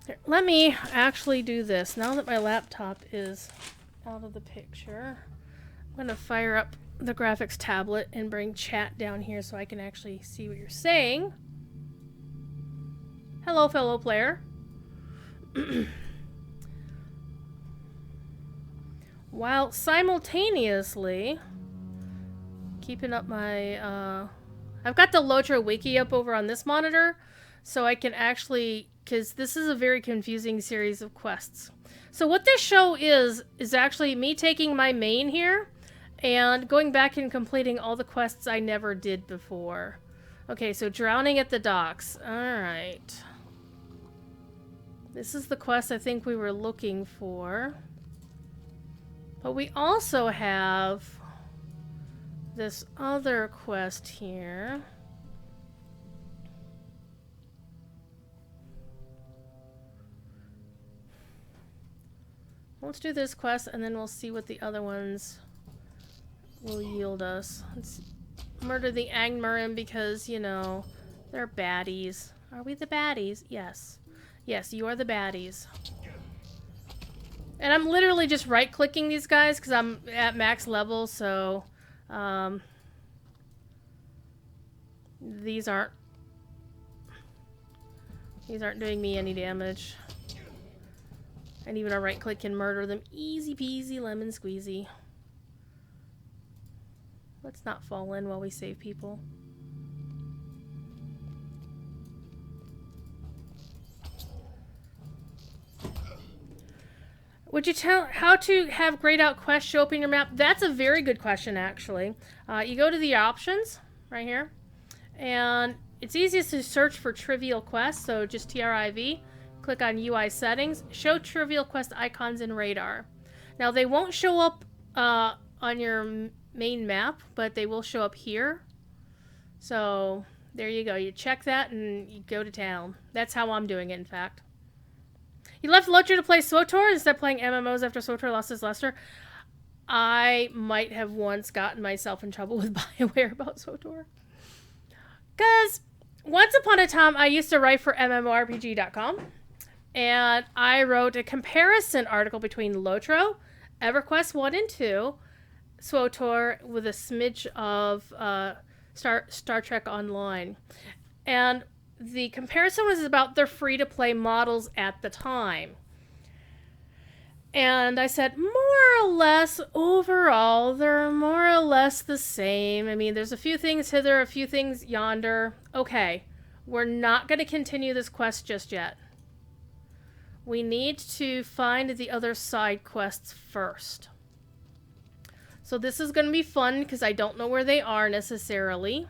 Here, let me actually do this. Now that my laptop is out of the picture, I'm going to fire up the graphics tablet and bring chat down here so I can actually see what you're saying. Hello, fellow player. While simultaneously keeping up my, I've got the Lotro wiki up over on this monitor, so I can actually, because this is a very confusing series of quests. So what this show is actually me taking my main here and going back and completing all the quests I never did before. Okay, so drowning at the docks. Alright. This is the quest I think we were looking for. But we also have this other quest here. Let's do this quest and then we'll see what the other ones will yield us. Let's murder the Angmarin because, you know, they're baddies. Are we the baddies? Yes. Yes, you are the baddies. And I'm literally just right-clicking these guys because I'm at max level, so these aren't doing me any damage. And even a right-click can murder them. Easy peasy, lemon squeezy. Let's not fall in while we save people. Would you tell how to have grayed out quests show up in your map? That's a very good question, actually. You go to the options right here, and it's easiest to search for trivial quests. So just TRIV, click on UI settings, show trivial quest icons in radar. Now they won't show up on your main map, but they will show up here. So there you go. You check that and you go to town. That's how I'm doing it, in fact. You left Lotro to play SWTOR instead of playing MMOs after SWTOR lost his luster. I might have once gotten myself in trouble with BioWare about SWTOR. Because once upon a time, I used to write for MMORPG.com. And I wrote a comparison article between Lotro, EverQuest 1 and 2, SWTOR with a smidge of Star Trek Online. And the comparison was about their free-to-play models at the time. And I said, more or less, overall, they're more or less the same. I mean, there's a few things hither, a few things yonder. Okay, we're not going to continue this quest just yet. We need to find the other side quests first. So this is going to be fun because I don't know where they are necessarily.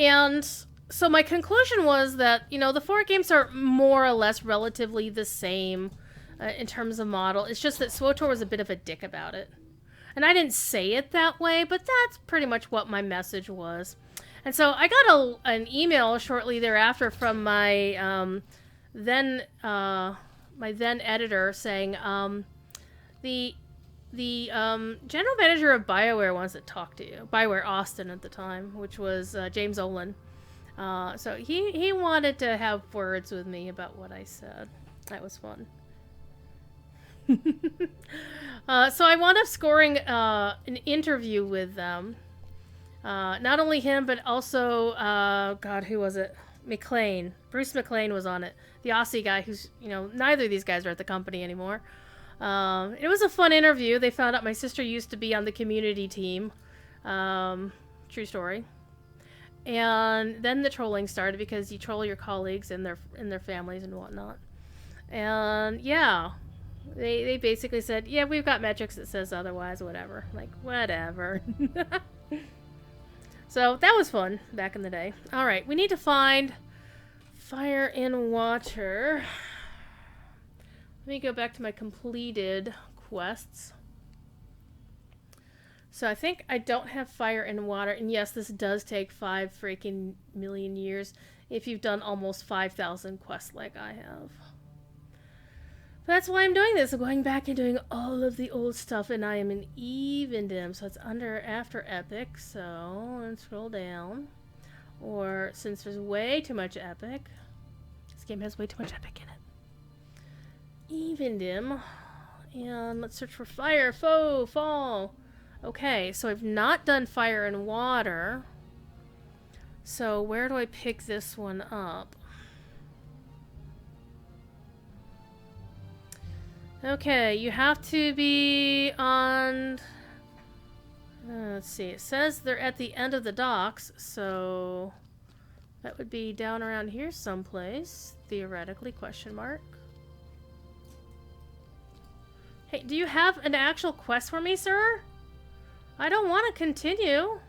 And so my conclusion was that, you know, the 4 games are more or less relatively the same in terms of model. It's just that SWTOR was a bit of a dick about it. And I didn't say it that way, but that's pretty much what my message was. And so I got an email shortly thereafter from my then my then editor saying the general manager of BioWare wants to talk to you. BioWare Austin at the time, which was James Olin. So he wanted to have words with me about what I said. That was fun. So I wound up scoring an interview with them. Not only him, but also, God, who was it? McLean. Bruce McLean was on it. The Aussie guy who's, neither of these guys are at the company anymore. It was a fun interview. They found out my sister used to be on the community team. True story. And then the trolling started because you troll your colleagues and their families and whatnot. And yeah, they basically said, yeah, we've got metrics that says otherwise, whatever. Like, whatever. So that was fun back in the day. All right, we need to find fire and water. Let me go back to my completed quests. So I think I don't have fire and water. And yes, this does take 5 freaking million years if you've done almost 5,000 quests like I have. But that's why I'm doing this. I'm going back and doing all of the old stuff, and I am in Evendim. So it's after Epic. So let's scroll down. Or since there's way too much Epic. This game has way too much Epic in it. Evendim. And let's search for fire, foe, fall. Okay, so I've not done fire and water. So where do I pick this one up? Okay, you have to be on... let's see, it says they're at the end of the docks, so... that would be down around here someplace, theoretically, question mark. Hey, do you have an actual quest for me, sir? I don't want to continue.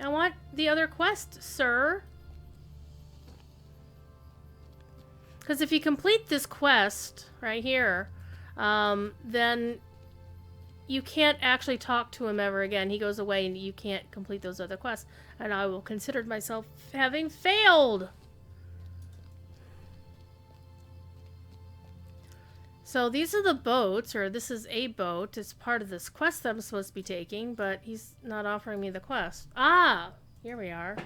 I want the other quest, sir. Because if you complete this quest right here, then you can't actually talk to him ever again. He goes away and you can't complete those other quests. And I will consider myself having failed. So these are the boats, or this is a boat. It's part of this quest that I'm supposed to be taking, but he's not offering me the quest. Ah, here we are.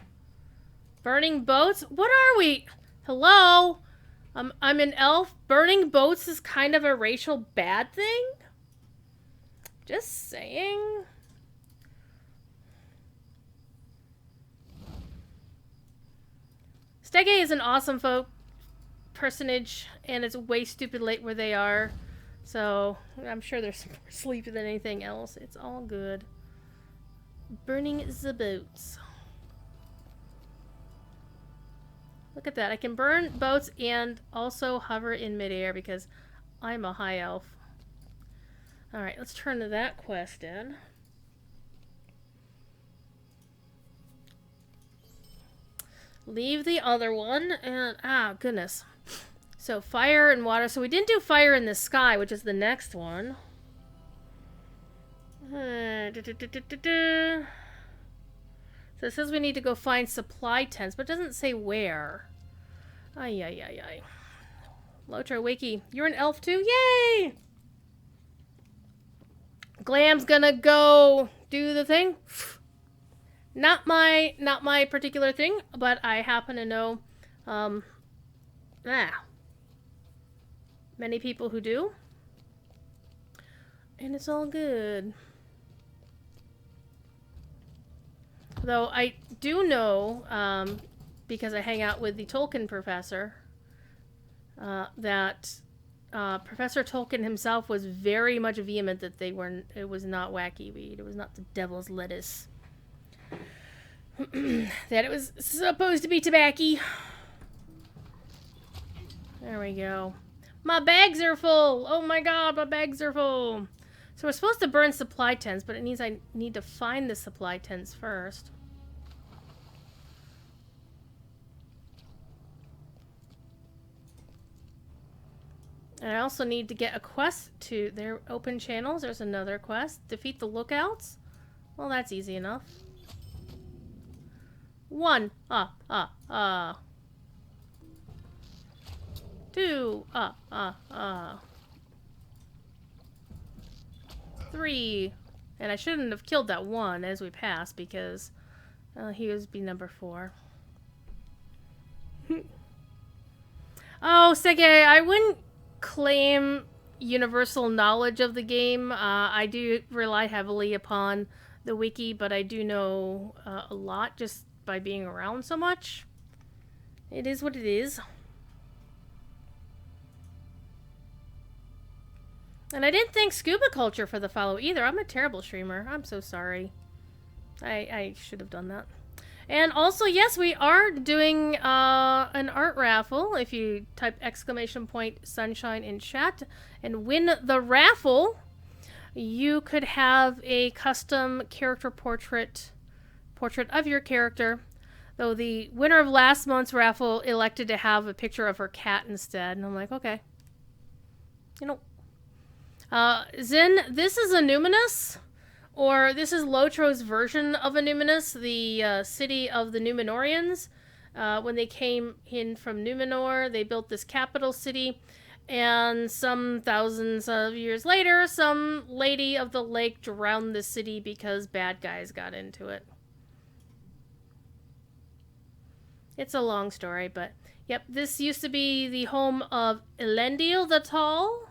Burning boats? What are we? Hello? I'm an elf. Burning boats is kind of a racial bad thing? Just saying. Stege is an awesome personage, and it's way stupid late where they are. So, I'm sure there's more sleep than anything else. It's all good. Burning the boats. Look at that. I can burn boats and also hover in midair because I'm a high elf. Alright, let's turn to that quest in. Leave the other one and... ah, goodness. So, fire and water. So, we didn't do fire in the sky, which is the next one. So it says we need to go find supply tents, but it doesn't say where. Ay, ay, ay, ay. Lotro, Wakey, you're an elf too? Yay! Glam's gonna go do the thing. Not my particular thing, but I happen to know many people who do. And it's all good. Though I do know, because I hang out with the Tolkien professor, that Professor Tolkien himself was very much vehement that it was not wacky weed. It was not the devil's lettuce. That it was supposed to be tobacco. There we go. My bags are full! Oh my god, my bags are full! So we're supposed to burn supply tents, but I need to find the supply tents first. And I also need to get a quest to their open channels. There's another quest. Defeat the lookouts. Well, that's easy enough. 1. 2. 3. And I shouldn't have killed that 1 as we passed because he was be number 4. Oh, Sege, I wouldn't claim universal knowledge of the game. I do rely heavily upon the wiki, but I do know a lot just by being around so much. It is what it is. And I didn't thank Scuba Culture for the follow either. I'm a terrible streamer. I'm so sorry. I should have done that. And also, yes, we are doing an art raffle. If you type !sunshine in chat and win the raffle, you could have a custom character portrait of your character. Though the winner of last month's raffle elected to have a picture of her cat instead. And I'm like, okay. You know. Zin, this is a Numinous, or this is Lotro's version of a Numinous, the city of the Numenorians. When they came in from Numenor, they built this capital city, and some thousands of years later, some lady of the lake drowned the city because bad guys got into it. It's a long story, but yep, this used to be the home of Elendil the Tall,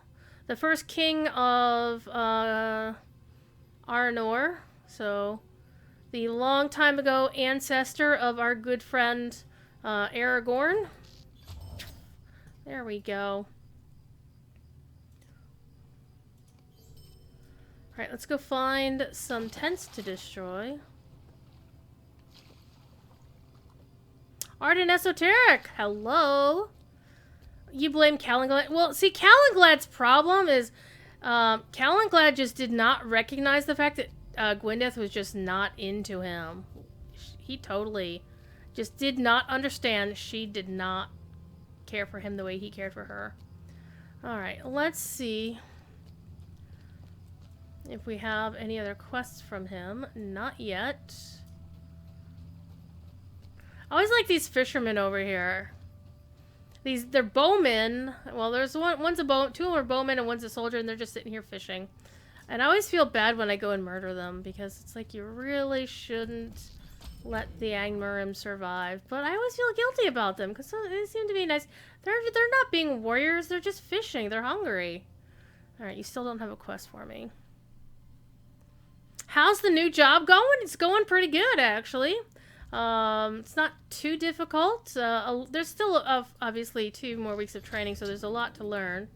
the first king of Arnor, so the long time ago ancestor of our good friend Aragorn. There we go. Alright, let's go find some tents to destroy. Art and Esoteric! Hello! You blame Calenglad. Well, see, Calenglad's problem is Calenglad just did not recognize the fact that Gwyneth was just not into him. He totally just did not understand she did not care for him the way he cared for her. Alright, let's see if we have any other quests from him. Not yet. I always like these fishermen over here. They're bowmen. Well, there's one's a bow, two are bowmen and one's a soldier, and they're just sitting here fishing. And I always feel bad when I go and murder them because it's like you really shouldn't let the Angmarim survive. But I always feel guilty about them because they seem to be nice. They're not being warriors. They're just fishing. They're hungry. All right, you still don't have a quest for me. How's the new job going? It's going pretty good, actually. It's not too difficult. There's still obviously 2 more weeks of training, so there's a lot to learn.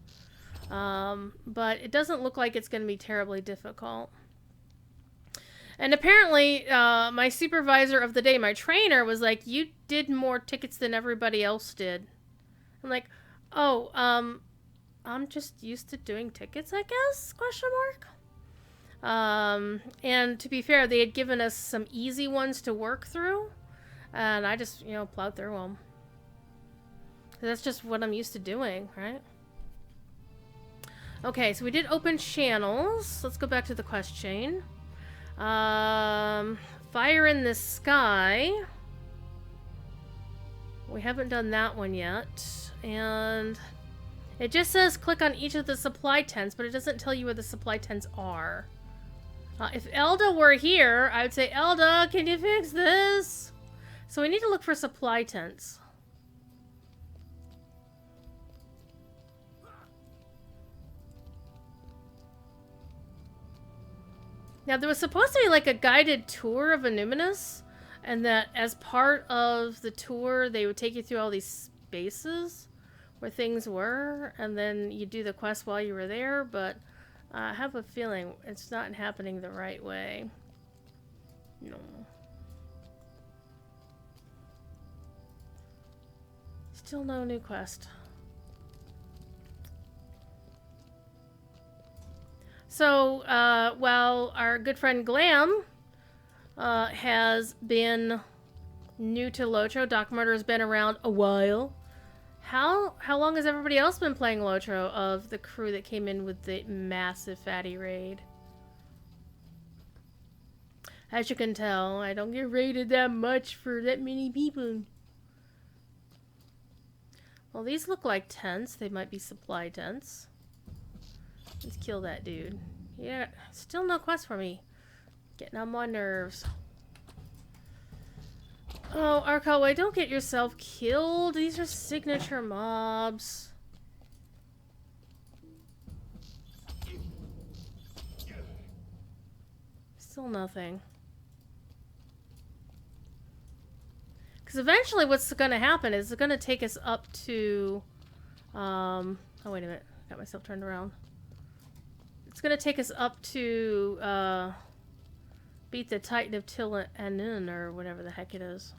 But it doesn't look like it's going to be terribly difficult. And apparently, my supervisor of the day, my trainer, was like, "You did more tickets than everybody else did." I'm like, "Oh, I'm just used to doing tickets, I guess?" Question mark. And to be fair, they had given us some easy ones to work through, and I just, plowed through them. That's just what I'm used to doing, right? Okay, so we did open channels. Let's go back to the quest chain. Fire in the Sky. We haven't done that one yet, and it just says click on each of the supply tents, but it doesn't tell you where the supply tents are. If Elda were here, I would say, Elda, can you fix this? So we need to look for supply tents. Now, there was supposed to be like a guided tour of Numinous, and that as part of the tour, they would take you through all these spaces where things were, and then you do the quest while you were there, but I have a feeling it's not happening the right way. No. Still no new quest. So, while our good friend Glam has been new to Lotro, Doc Murder has been around a while. How long has everybody else been playing Lotro of the crew that came in with the massive fatty raid? As you can tell, I don't get rated that much for that many people. Well, these look like tents. They might be supply tents. Let's kill that dude. Yeah, still no quest for me. Getting on my nerves. Oh, Arcalway, don't get yourself killed. These are signature mobs. Still nothing. Because eventually what's going to happen is it's going to take us up to... oh, wait a minute. Got myself turned around. It's going to take us up to... beat the Titan of Tillanin, or whatever the heck it is.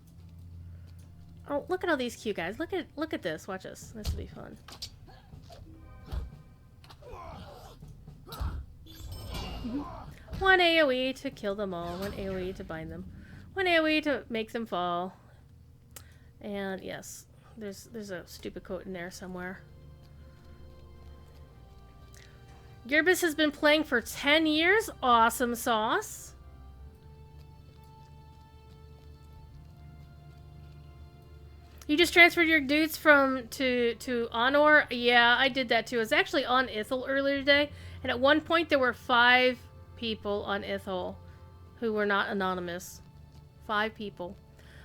Oh, look at all these cute guys. Look at this. Watch this. This will be fun. One AoE to kill them all. One AoE to bind them. One AoE to make them fall. And yes, there's a stupid quote in there somewhere. Gearbus has been playing for 10 years. Awesome sauce. You just transferred your dudes to Honor? Yeah, I did that too. I was actually on Ithel earlier today, and at one point there were 5 people on Ithel who were not anonymous. 5 people.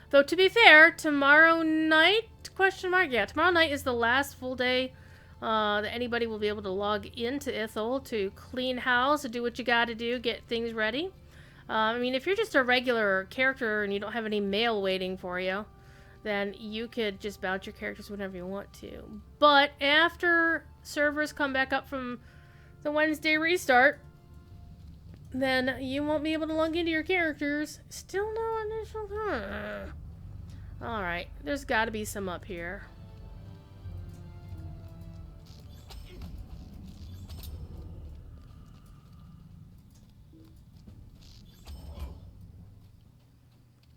Though to be fair, tomorrow night? Question mark? Yeah, tomorrow night is the last full day that anybody will be able to log into Ithel to clean house, to do what you gotta do, get things ready. I mean, if you're just a regular character and you don't have any mail waiting for you, then you could just bounce your characters whenever you want to. But after servers come back up from the Wednesday restart, then you won't be able to log into your characters. Still no initial... Alright, there's got to be some up here.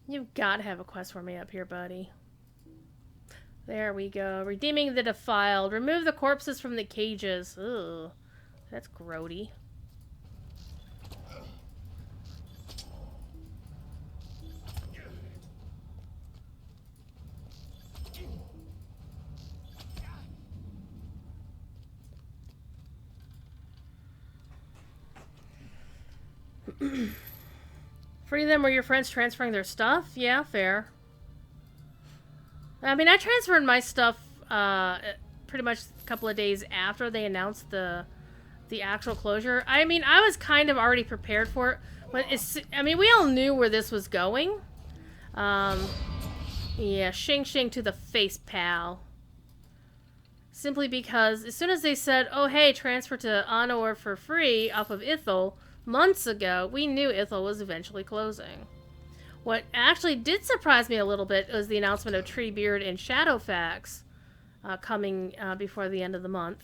You've got to have a quest for me up here, buddy. There we go. Redeeming the defiled. Remove the corpses from the cages. Ugh. That's grody. Free them or your friends transferring their stuff? Yeah, fair. I mean, I transferred my stuff pretty much a couple of days after they announced the actual closure. I mean, I was kind of already prepared for it. But I mean, we all knew where this was going. Yeah, shing shing to the face, pal. Simply because as soon as they said, oh hey, transfer to Honor for free off of Ithel, months ago, we knew Ithel was eventually closing. What actually did surprise me a little bit was the announcement of Treebeard and Shadowfax coming before the end of the month.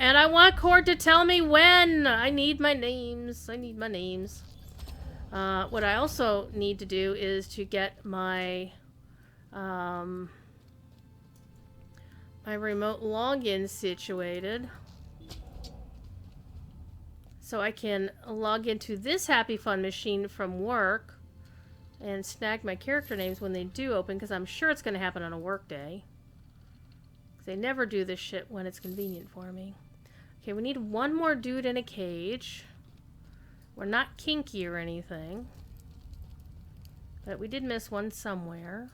And I want Cord to tell me when! I need my names. I need my names. What I also need to do is to get my my remote login situated, so I can log into this Happy Fun machine from work and snag my character names when they do open, because I'm sure it's going to happen on a work day. They never do this shit when it's convenient for me. Okay, we need one more dude in a cage. We're not kinky or anything, but we did miss one somewhere.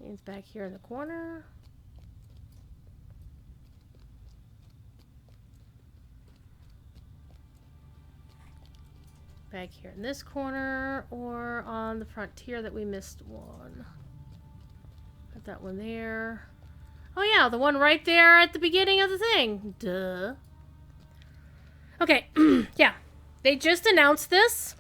He's back here in the corner. Back here in this corner, or on the frontier that we missed one. Got that one there. Oh yeah, the one right there at the beginning of the thing. Duh. Okay, yeah. They just announced this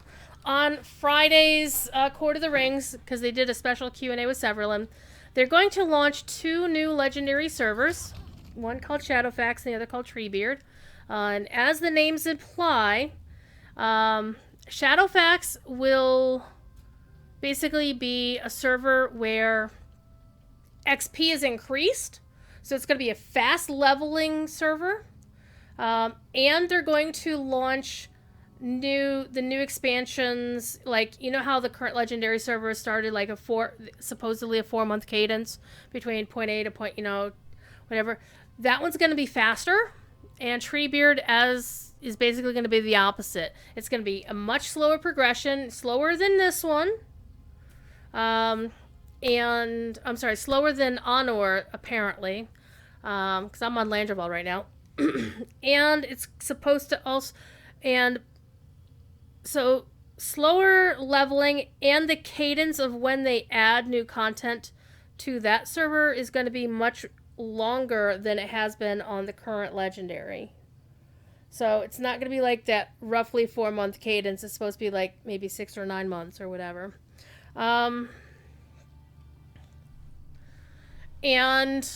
on Friday's Court of the Rings, because they did a special Q&A with Severlin. They're going to launch 2 new legendary servers. One called Shadowfax and the other called Treebeard. And as the names imply, Shadowfax will basically be a server where XP is increased. So it's going to be a fast leveling server. And they're going to launch the new expansions. Like, you know how the current legendary server started like supposedly a 4-month cadence between point A to point, whatever. That one's going to be faster, and Treebeard is basically going to be the opposite. It's going to be a much slower progression, slower than this one. And I'm sorry, slower than Honor apparently, because I'm on Landraball right now. And it's supposed to also, and so slower leveling, and the cadence of when they add new content to that server is going to be much longer than it has been on the current legendary. So it's not going to be like that roughly 4-month cadence. It's supposed to be like maybe 6 or 9 months or whatever. And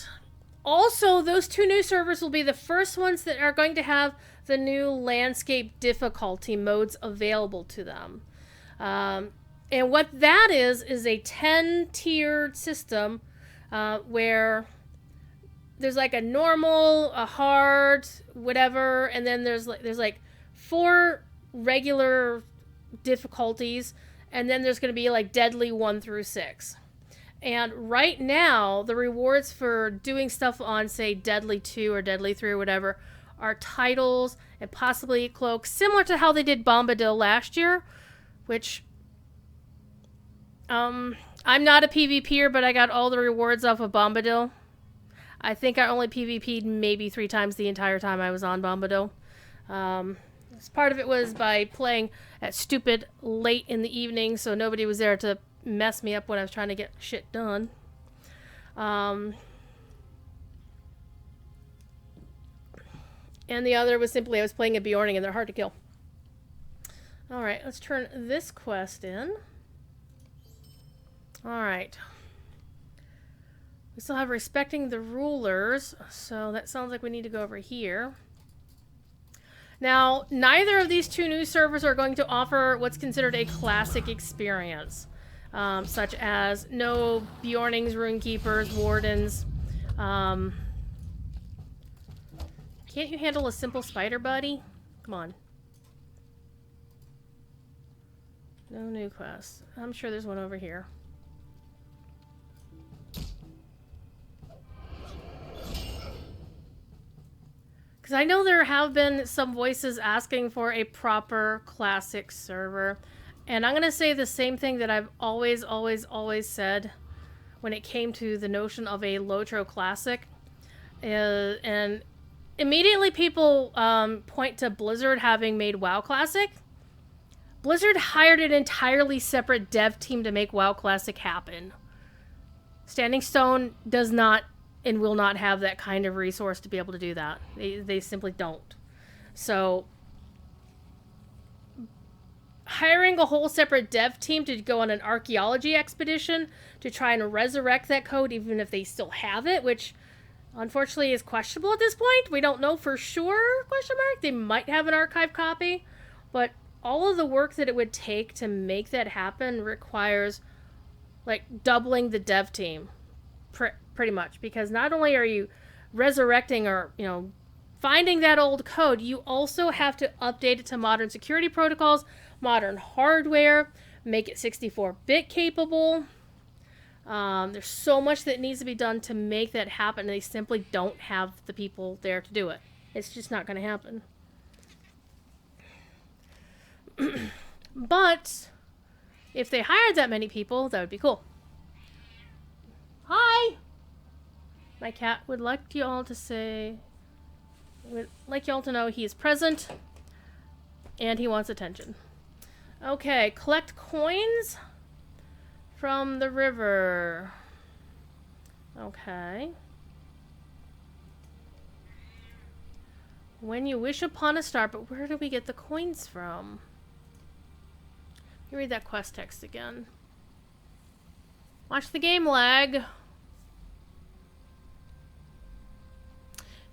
also, those 2 new servers will be the first ones that are going to have the new landscape difficulty modes available to them. And what that is a 10-tiered system where there's like a normal, a hard, whatever, and then there's like 4 regular difficulties, and then there's going to be like deadly 1 through 6. And right now, the rewards for doing stuff on, say, Deadly 2 or Deadly 3 or whatever are titles and possibly cloaks, similar to how they did Bombadil last year, which, I'm not a PvPer, but I got all the rewards off of Bombadil. I think I only PvP'd maybe 3 times the entire time I was on Bombadil. Part of it was by playing at stupid late in the evening, so nobody was there to mess me up when I was trying to get shit done. And the other was simply I was playing a Bjorning and they're hard to kill. Alright, let's turn this quest in. Alright. We still have respecting the rulers, so that sounds like we need to go over here. Now, neither of these 2 new servers are going to offer what's considered a classic experience. Such as no Bjornings, Runekeepers, Wardens. Can't you handle a simple spider, buddy? Come on. No new quests. I'm sure there's one over here. Because I know there have been some voices asking for a proper classic server. And I'm going to say the same thing that I've always said when it came to the notion of a Lotro Classic. And immediately people point to Blizzard having made WoW Classic. Blizzard hired an entirely separate dev team to make WoW Classic happen. Standing Stone does not and will not have that kind of resource to be able to do that. They simply don't. So hiring a whole separate dev team to go on an archaeology expedition to try and resurrect that code, even if they still have it, which unfortunately is questionable at this point. We don't know for sure, question mark. They might have an archive copy, but all of the work that it would take to make that happen requires like doubling the dev team pretty much, because not only are you resurrecting or, finding that old code, you also have to update it to modern security protocols, modern hardware, make it 64-bit capable. There's so much that needs to be done to make that happen, and they simply don't have the people there to do it. It's just not going to happen. But if they hired that many people, that would be cool. Hi! My cat would like you all to say... would like y'all to know he is present and he wants attention. Okay, collect coins from the river. Okay. When you wish upon a star, but where do we get the coins from? Let me read that quest text again. Watch the game lag.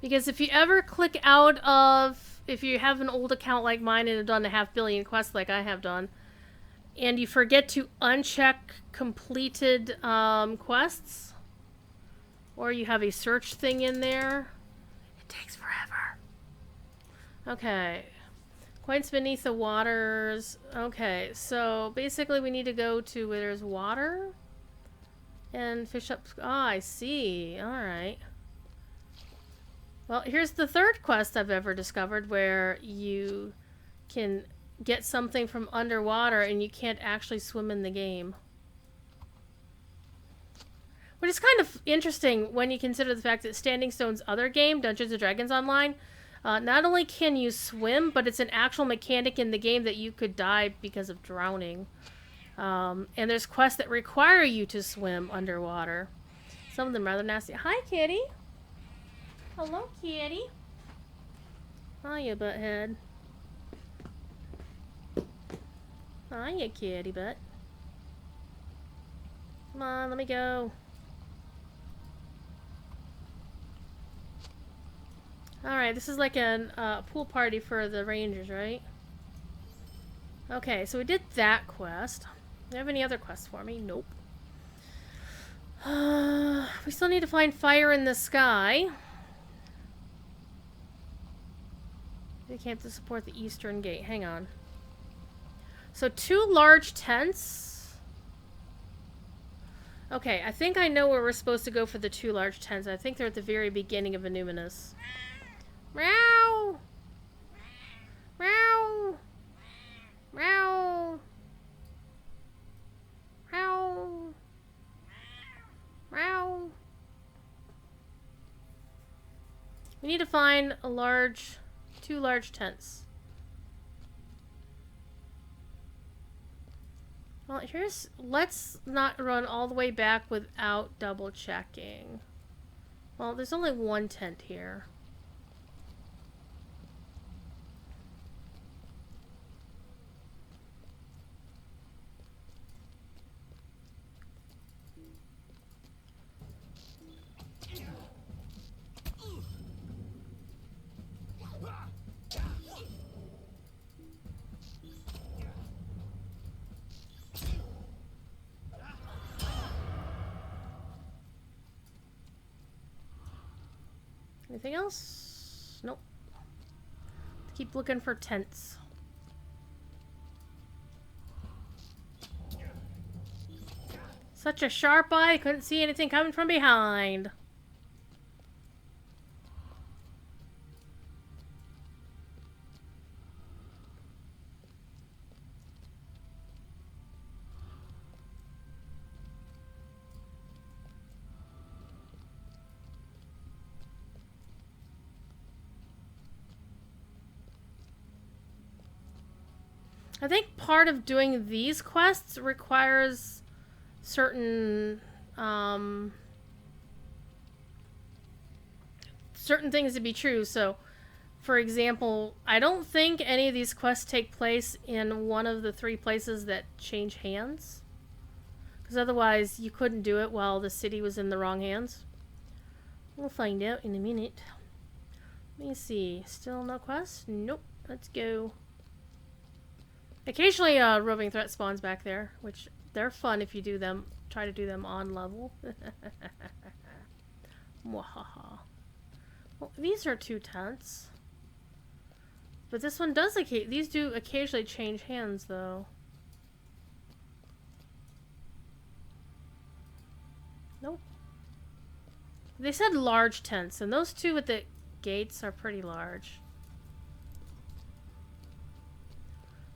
Because if you ever click out of, if you have an old account like mine and have done 500 million quests like I have done, and you forget to uncheck completed quests, or you have a search thing in there, it takes forever. Okay. Points beneath the waters. Okay, so basically we need to go to where there's water and fish up. Ah, I see. Alright. Well, here's the third quest I've ever discovered where you can get something from underwater and you can't actually swim in the game. Which is kind of interesting when you consider the fact that Standing Stone's other game, Dungeons & Dragons Online, not only can you swim, but it's an actual mechanic in the game that you could die because of drowning. And there's quests that require you to swim underwater. Some of them rather nasty. Hi, kitty. Hello, kitty. Hiya, butthead. Hiya, kitty butt. Come on, let me go. Alright, this is like a pool party for the rangers, right? Okay, so we did that quest. Do you have any other quests for me? Nope. We still need to find fire in the sky. They can't support the eastern gate. Hang on. So 2 large tents. Okay, I think I know where we're supposed to go for the 2 large tents. I think they're at the very beginning of Illuminous. Meow! Meow! Meow! Meow! Meow! We need to find a large... 2 large tents. Well, let's not run all the way back without double checking. Well, there's only 1 tent here. Anything else? Nope. Keep looking for tents. Such a sharp eye, couldn't see anything coming from behind. I think part of doing these quests requires certain certain things to be true. So, for example, I don't think any of these quests take place in one of the 3 places that change hands. Because otherwise, you couldn't do it while the city was in the wrong hands. We'll find out in a minute. Let me see. Still no quest? Nope. Let's go. Occasionally, roving threat spawns back there, which they're fun if you do them. Try to do them on level. Mwahaha. Well, these are 2 tents. But this one does these do occasionally change hands, though. Nope. They said large tents, and those 2 with the gates are pretty large.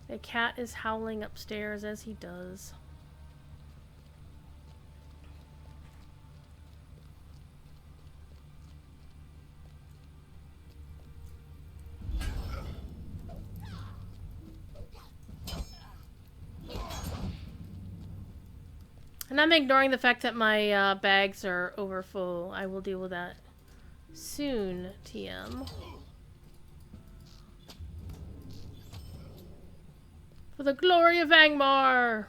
The cat is howling upstairs as he does. And I'm ignoring the fact that my bags are over full. I will deal with that soon, TM. For the glory of Angmar!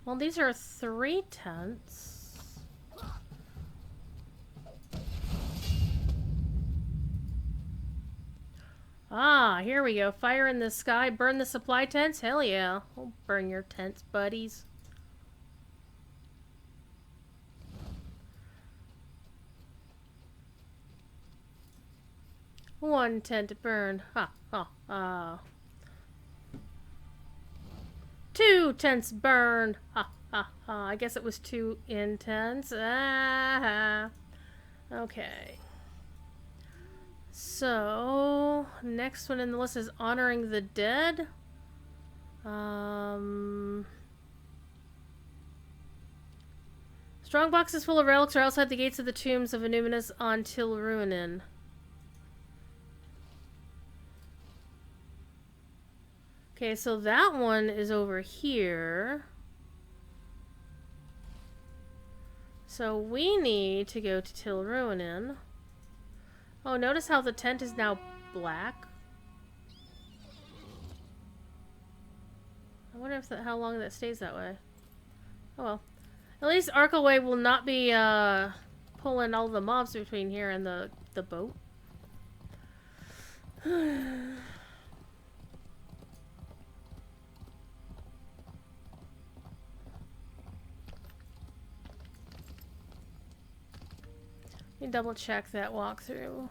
Well, these are 3 tents. Ah, here we go. Fire in the sky. Burn the supply tents? Hell yeah. We'll burn your tents, buddies. One tent to burn. Ha, ha, ha. 2 tents burned. Ha, ha, ha. I guess it was 2 intense. Ah. Okay. So, next one in the list is honoring the dead. Strong boxes full of relics are outside the gates of the tombs of Illuminus on Tilruinen. Okay, so that one is over here. So we need to go to Tilruinen. Oh, notice how the tent is now black? I wonder if how long that stays that way. Oh well. At least Arkaway will not be pulling all the mobs between here and the boat. Let me double check that walkthrough.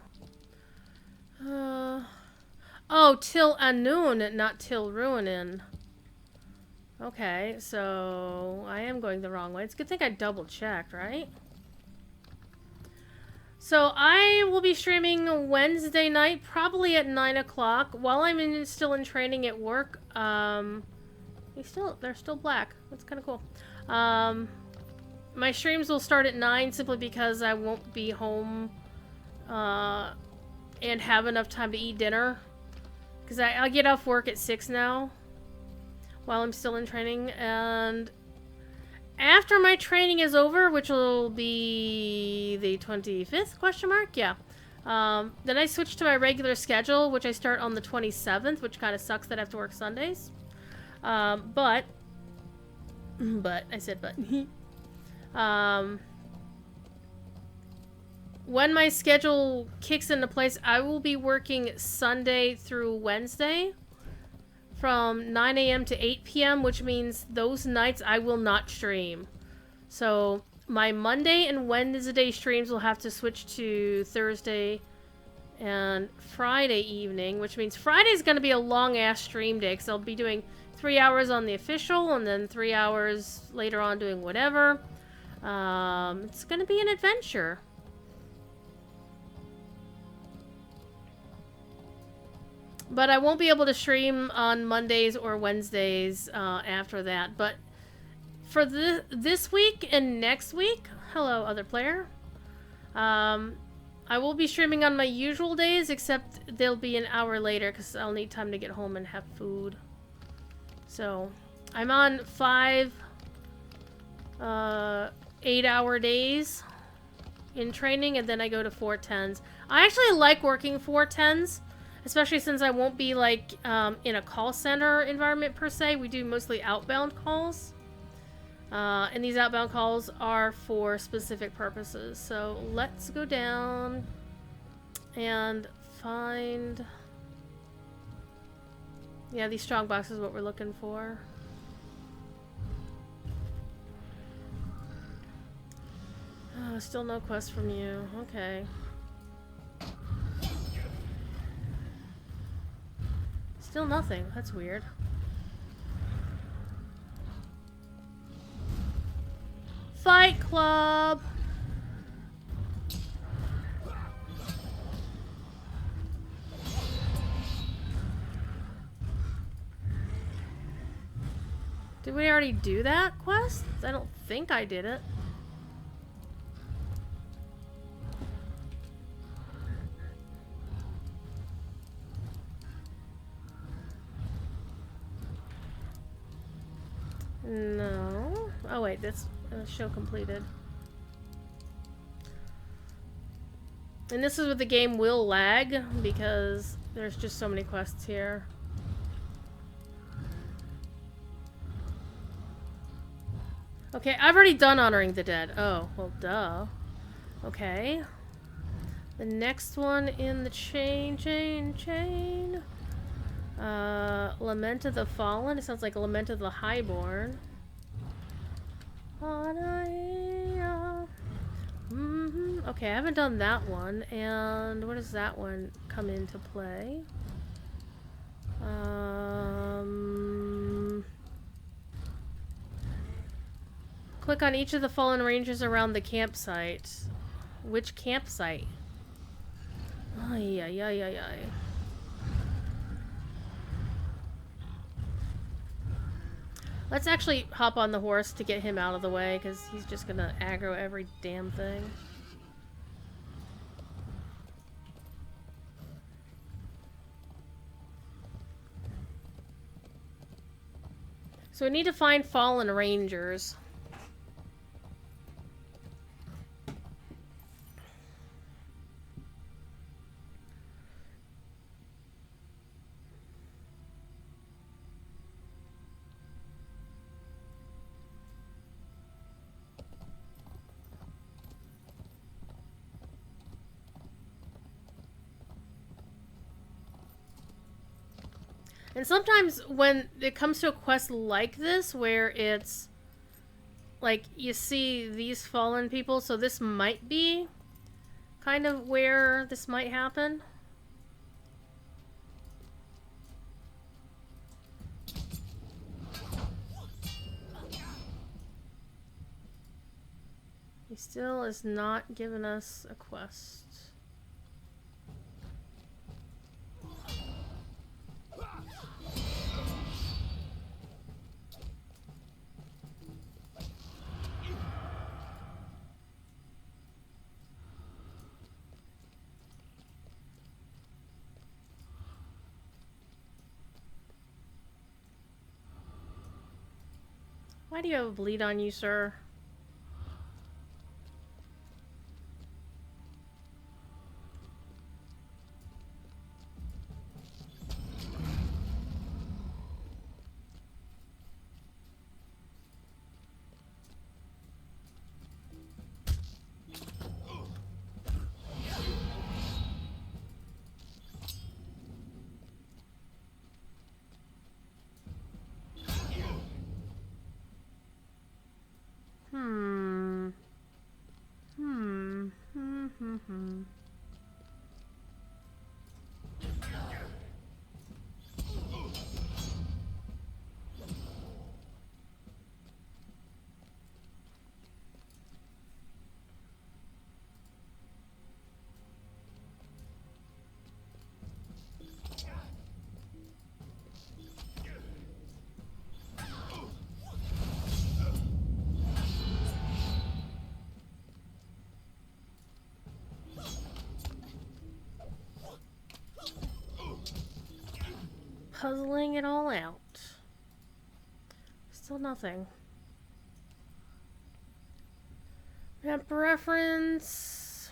Oh, Till Anun, not Till Ruinin. Okay, so I am going the wrong way. It's a good thing I double checked, right? So I will be streaming Wednesday night, probably at 9 o'clock, while I'm still in training at work. They're still black. That's kind of cool. My streams will start at 9 simply because I won't be home and have enough time to eat dinner. Because I get off work at 6 now while I'm still in training. And after my training is over, which will be the 25th, question mark? Yeah. Then I switch to my regular schedule, which I start on the 27th, which kind of sucks that I have to work Sundays. But, I said but. When my schedule kicks into place, I will be working Sunday through Wednesday from 9 a.m. to 8 p.m., which means those nights I will not stream. So my Monday and Wednesday streams will have to switch to Thursday and Friday evening, which means Friday's going to be a long-ass stream day, because I'll be doing 3 hours on the official and then 3 hours later on doing whatever. It's going to be an adventure. But I won't be able to stream on Mondays or Wednesdays after that. But for this week and next week, hello, other player. I will be streaming on my usual days, except they'll be an hour later because I'll need time to get home and have food. So I'm on 5 8-hour days in training, and then I go to 410s. I actually like working 410s. Especially since I won't be, like, in a call center environment, per se. We do mostly outbound calls. And these outbound calls are for specific purposes. So, let's go down and find... Yeah, these strong boxes is what we're looking for. Oh, still no quest from you. Okay. Still nothing. That's weird. Fight Club! Did we already do that quest? I don't think I did it. No. Oh wait, that's show completed. And this is where the game will lag because there's just so many quests here. Okay, I've already done honoring the dead. Oh, well, duh. Okay. The next one in the chain. Lament of the Fallen. It sounds like Lament of the Highborn. Okay, I haven't done that one. And where does that one come into play? Click on each of the fallen rangers around the campsite. Which campsite? Ay, ay, ay, ay, ay. Let's actually hop on the horse to get him out of the way, because he's just gonna aggro every damn thing. So we need to find fallen rangers. And sometimes when it comes to a quest like this, where it's like you see these fallen people, so this might be kind of where this might happen. He still is not giving us a quest. Why do you have a bleed on you, sir? Puzzling it all out. Still nothing. Map reference.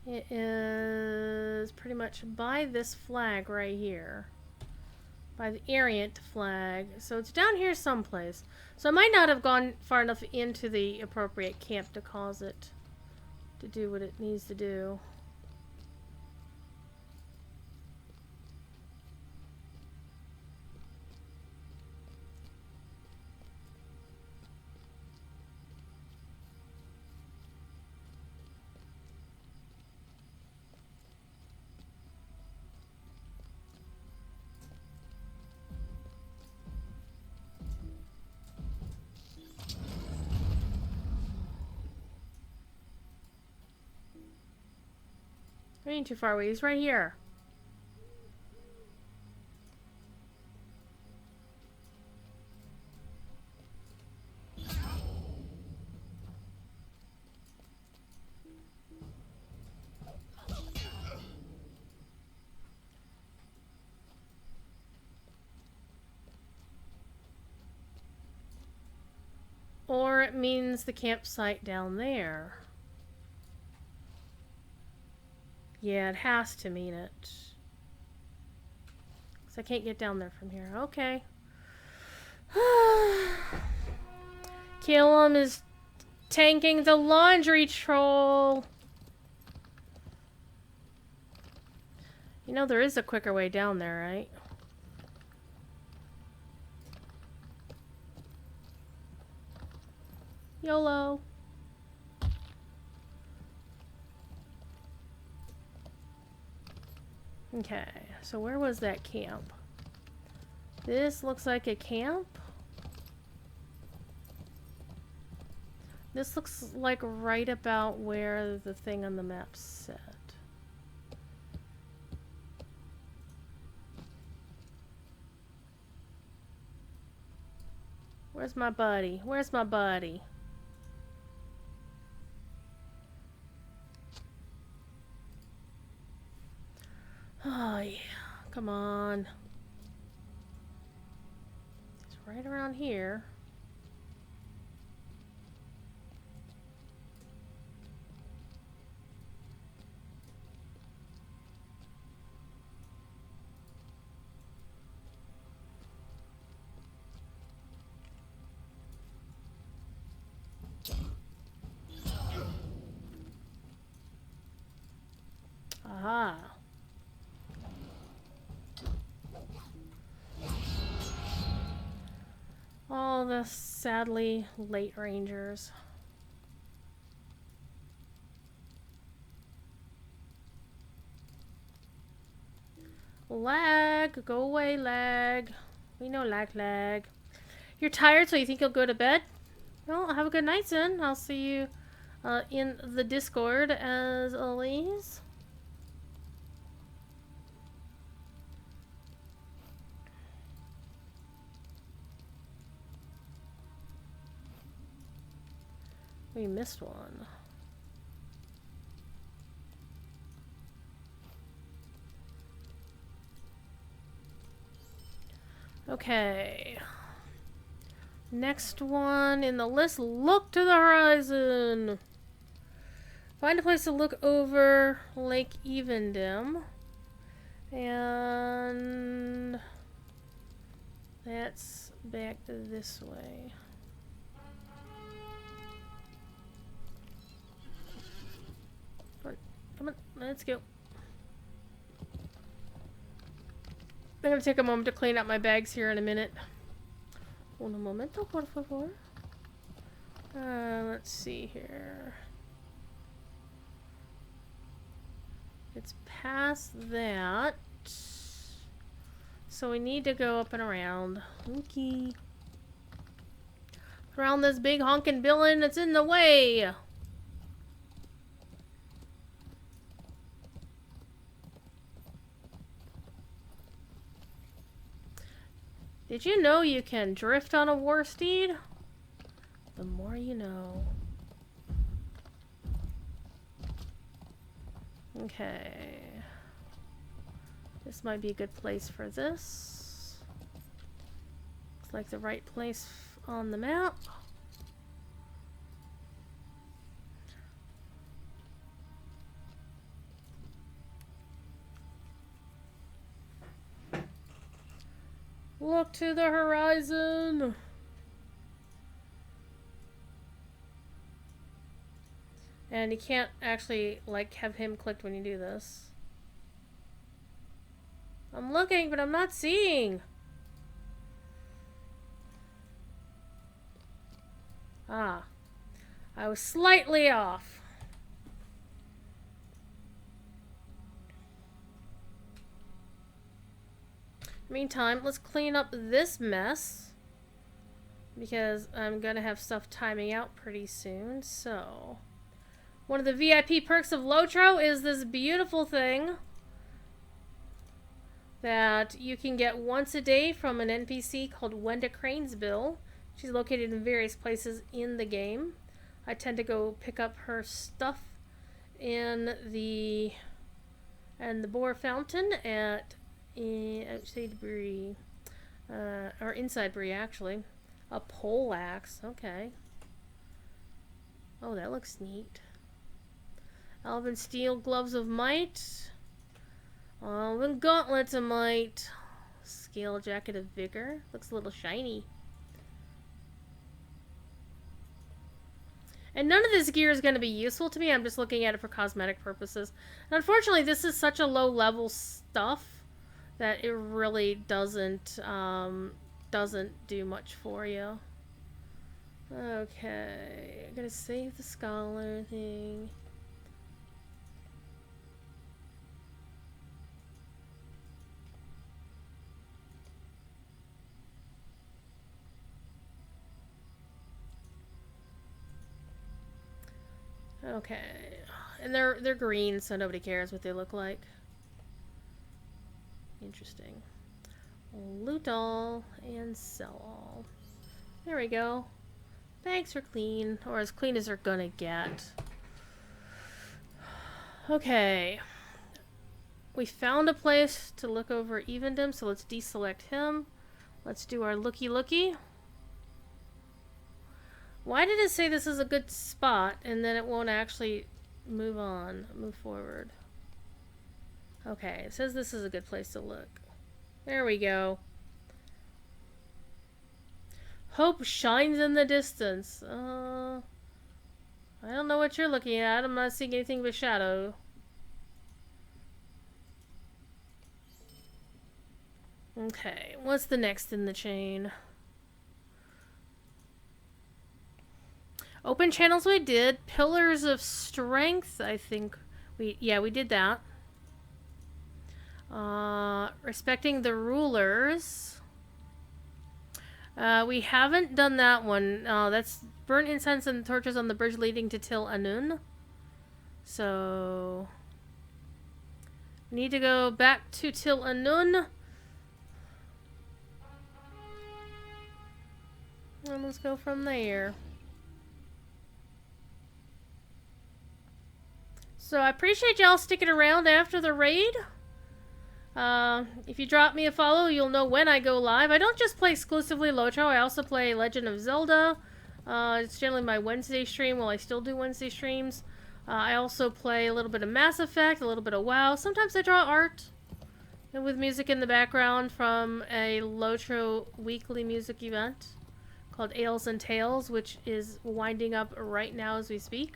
It is pretty much by this flag right here. By the Arient flag. So it's down here someplace. So I might not have gone far enough into the appropriate camp to cause it to do what it needs to do. I ain't too far away. He's right here. Or Or it means the campsite down there. Yeah, it has to mean it. Because I can't get down there from here. Okay. Calum is tanking the laundry troll. You know, there is a quicker way down there, right? YOLO. Okay, so where was that camp? This looks like a camp. This looks like right about where the thing on the map said. Where's my buddy? Where's my buddy? Oh, yeah. Come on. It's right around here. Aha. All the sadly late rangers. Lag. Go away, lag. We know lag. You're tired, so you think you'll go to bed? Well, have a good night, then. I'll see you in the Discord as always. We missed one. Okay. Next one in the list, look to the horizon. Find a place to look over Lake Evendim. And that's back this way. Come on, let's go. I'm gonna take a moment to clean up my bags here in a minute. Un momento, por favor. Let's see here. It's past that. So we need to go up and around. Okay. Around this big honkin' villain that's in the way. Did you know you can drift on a war steed? The more you know. Okay. This might be a good place for this. Looks like the right place on the map. Look to the horizon. And you can't actually, like, have him clicked when you do this. I'm looking, but I'm not seeing. Ah. I was slightly off. Meantime, let's clean up this mess. Because I'm gonna have stuff timing out pretty soon, so... One of the VIP perks of Lotro is this beautiful thing that you can get once a day from an NPC called Wenda Cranesbill. She's located in various places in the game. I tend to go pick up her stuff in the Boar Fountain at Outside Bree, or Inside Bree actually. A pole axe, okay. Oh, that looks neat. Elven steel gloves of might. Elven gauntlets of might. Scale jacket of vigor. Looks a little shiny. And none of this gear is going to be useful to me. I'm just looking at it for cosmetic purposes. And unfortunately, this is such a low level stuff that it really doesn't do much for you. Okay, I'm gonna save the scholar thing. Okay, and they're green, so nobody cares what they look like. Interesting. Loot all and sell all. There we go. Bags are clean, or as clean as they're gonna get. Okay. We found a place to look over Evendom, so let's deselect him. Let's do our looky. Why did it say this is a good spot and then it won't actually move forward? Okay, it says this is a good place to look. There we go. Hope shines in the distance. I don't know what you're looking at. I'm not seeing anything but shadow. Okay, what's the next in the chain? Open channels we did. Pillars of strength, I think we did that. Respecting the rulers. We haven't done that one. That's burn incense and torches on the bridge leading to Til Anun. So we need to go back to Til Anun. And let's go from there. So I appreciate y'all sticking around after the raid. If you drop me a follow, you'll know when I go live. I don't just play exclusively Lotro. I also play Legend of Zelda. It's generally my Wednesday stream. Well, I still do Wednesday streams. I also play a little bit of Mass Effect, a little bit of WoW. Sometimes I draw art with music in the background from a Lotro weekly music event called Ales and Tales, which is winding up right now as we speak.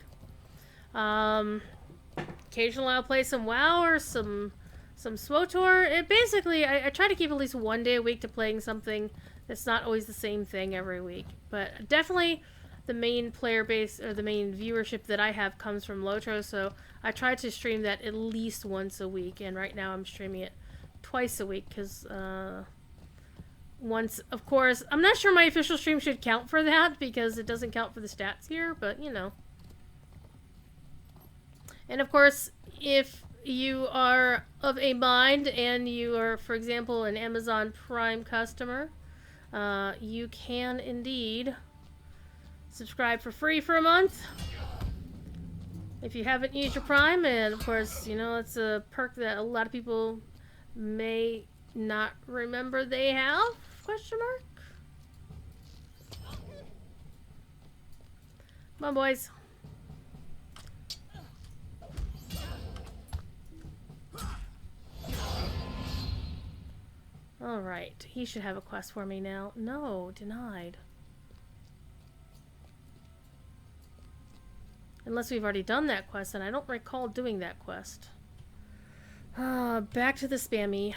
Occasionally I'll play some WoW or some SWOTOR. Basically, I try to keep at least one day a week to playing something that's not always the same thing every week. But definitely the main player base or the main viewership that I have comes from Lotro, so I try to stream that at least once a week. And right now I'm streaming it twice a week because once, of course, I'm not sure my official stream should count for that because it doesn't count for the stats here, but you know. And of course, if you are of a mind and you are, for example, an Amazon Prime customer, you can indeed subscribe for free for a month if you haven't used your Prime. And of course, you know, it's a perk that a lot of people may not remember they have, question mark. Come on, boys. Alright, he should have a quest for me now. No, denied. Unless we've already done that quest, and I don't recall doing that quest. Back to the spammy.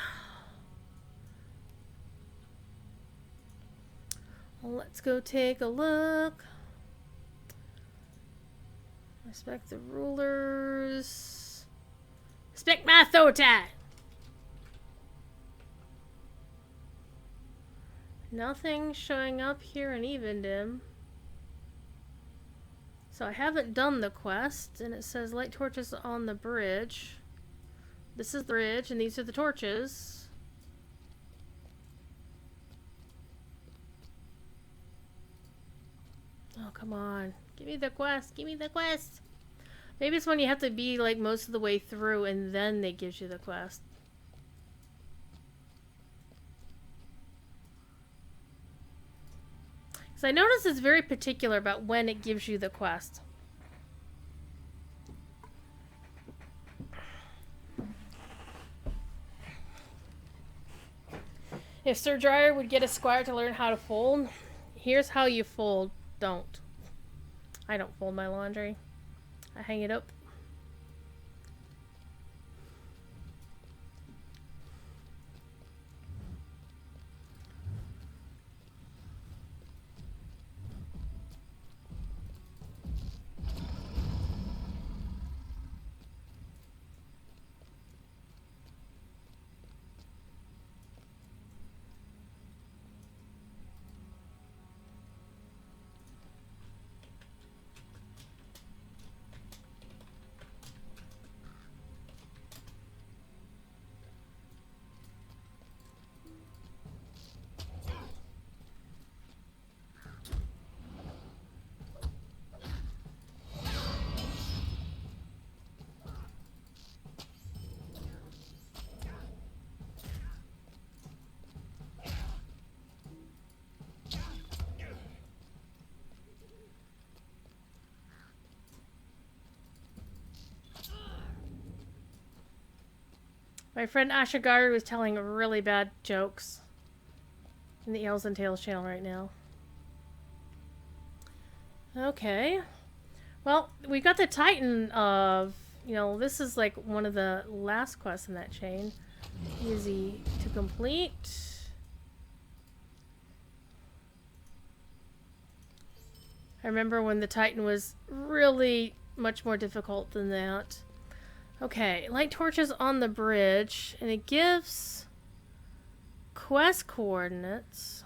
Let's go take a look. Respect the rulers. Respect my authority! Nothing showing up here in Evendom. So I haven't done the quest, and it says light torches on the bridge. This is the bridge, and these are the torches. Oh, come on. Give me the quest. Give me the quest. Maybe it's when you have to be like most of the way through, and then they gives you the quest. So I notice it's very particular about when it gives you the quest. If Sir Dryer would get a squire to learn how to fold, here's how you fold. Don't. I don't fold my laundry. I hang it up. My friend Ashigari was telling really bad jokes in the Ales and Tales channel right now. Okay. Well, we got the Titan of, you know, this is like one of the last quests in that chain. Easy to complete. I remember when the Titan was really much more difficult than that. Okay, light torches on the bridge, and it gives quest coordinates.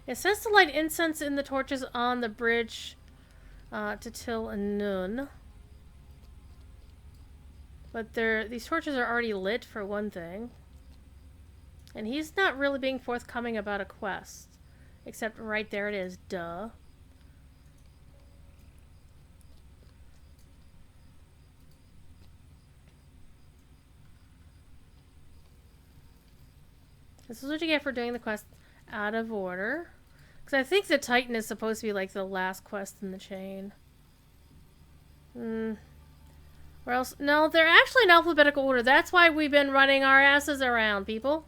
It says to light incense in the torches on the bridge to Till and Noon. But these torches are already lit for one thing. And he's not really being forthcoming about a quest. Except right there it is, duh. This is what you get for doing the quest out of order. Because I think the Titan is supposed to be like the last quest in the chain. Or else, no, they're actually in alphabetical order. That's why we've been running our asses around, people.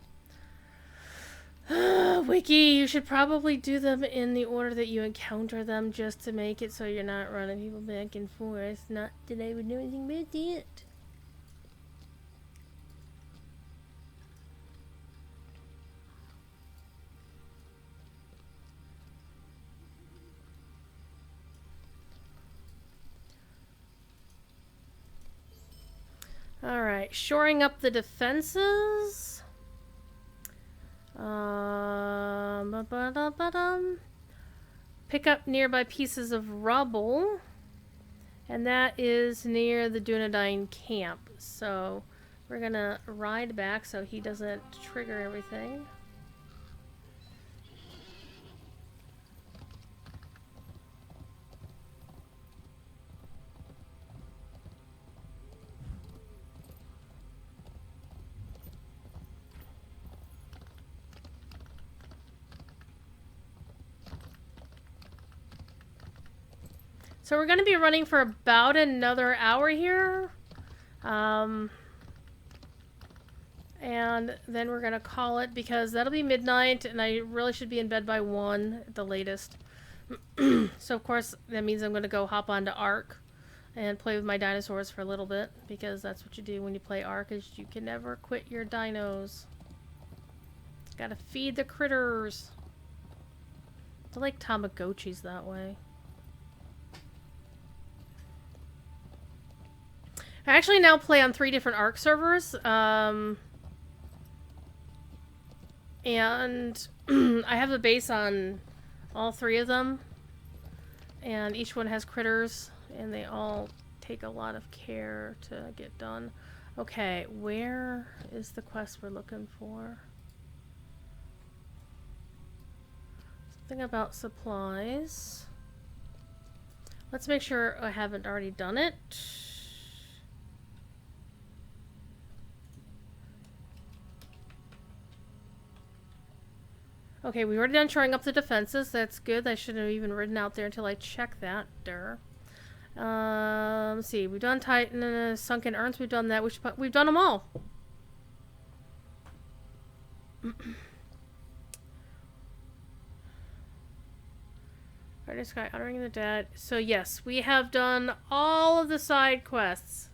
Wiki, you should probably do them in the order that you encounter them just to make it so you're not running people back and forth. Not that I would know anything about it. Alright, shoring up the defenses. Pick up nearby pieces of rubble. And that is near the Dunedain camp. So we're gonna ride back so he doesn't trigger everything. So we're going to be running for about another hour here. And then we're going to call it because that'll be midnight and I really should be in bed by 1 at the latest. So of course that means I'm going to go hop onto Ark and play with my dinosaurs for a little bit because that's what you do when you play Ark is you can never quit your dinos. Gotta feed the critters. They're like Tamagotchis that way. I actually now play on 3 different Ark servers, and I have a base on all 3 of them, and each one has critters, and they all take a lot of care to get done. Okay, where is the quest we're looking for? Something about supplies. Let's make sure I haven't already done it. Okay, we already done shoring up the defenses. That's good. I shouldn't have even ridden out there until I checked that. Let's see. We've done Titan and Sunken Urns. We've done that. We've done them all. Artist Sky, Honoring the Dead. So yes, we have done all of the side quests.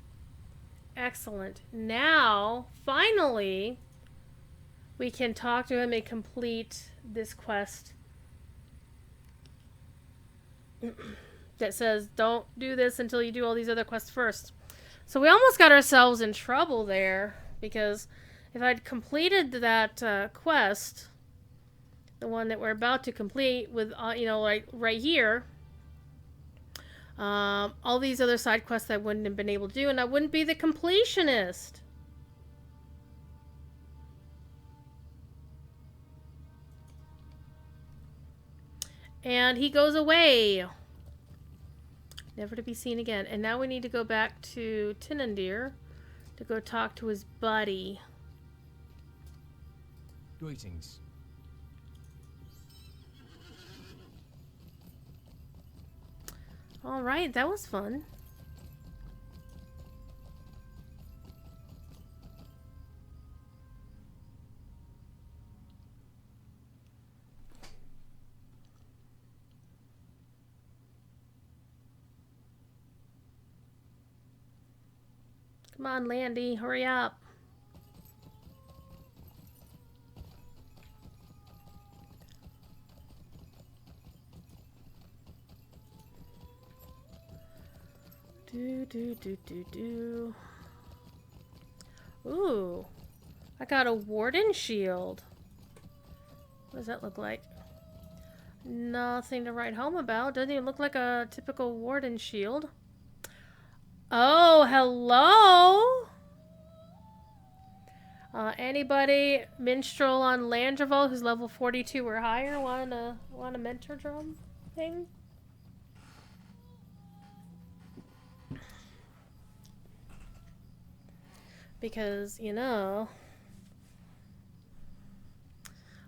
Excellent. Now, finally, we can talk to him and complete this quest that says don't do this until you do all these other quests first. So we almost got ourselves in trouble there, because if I'd completed that quest, the one that we're about to complete with, like right here, all these other side quests I wouldn't have been able to do, and I wouldn't be the completionist. And he goes away. Never to be seen again. And now we need to go back to Tinandir to go talk to his buddy. Greetings. Alright, that was fun. Come on, Landy, hurry up. Do. Ooh. I got a warden shield. What does that look like? Nothing to write home about. Doesn't even look like a typical warden shield. Oh, hello! Anybody minstrel on Landreval who's level 42 or higher want a mentor drum thing? Because,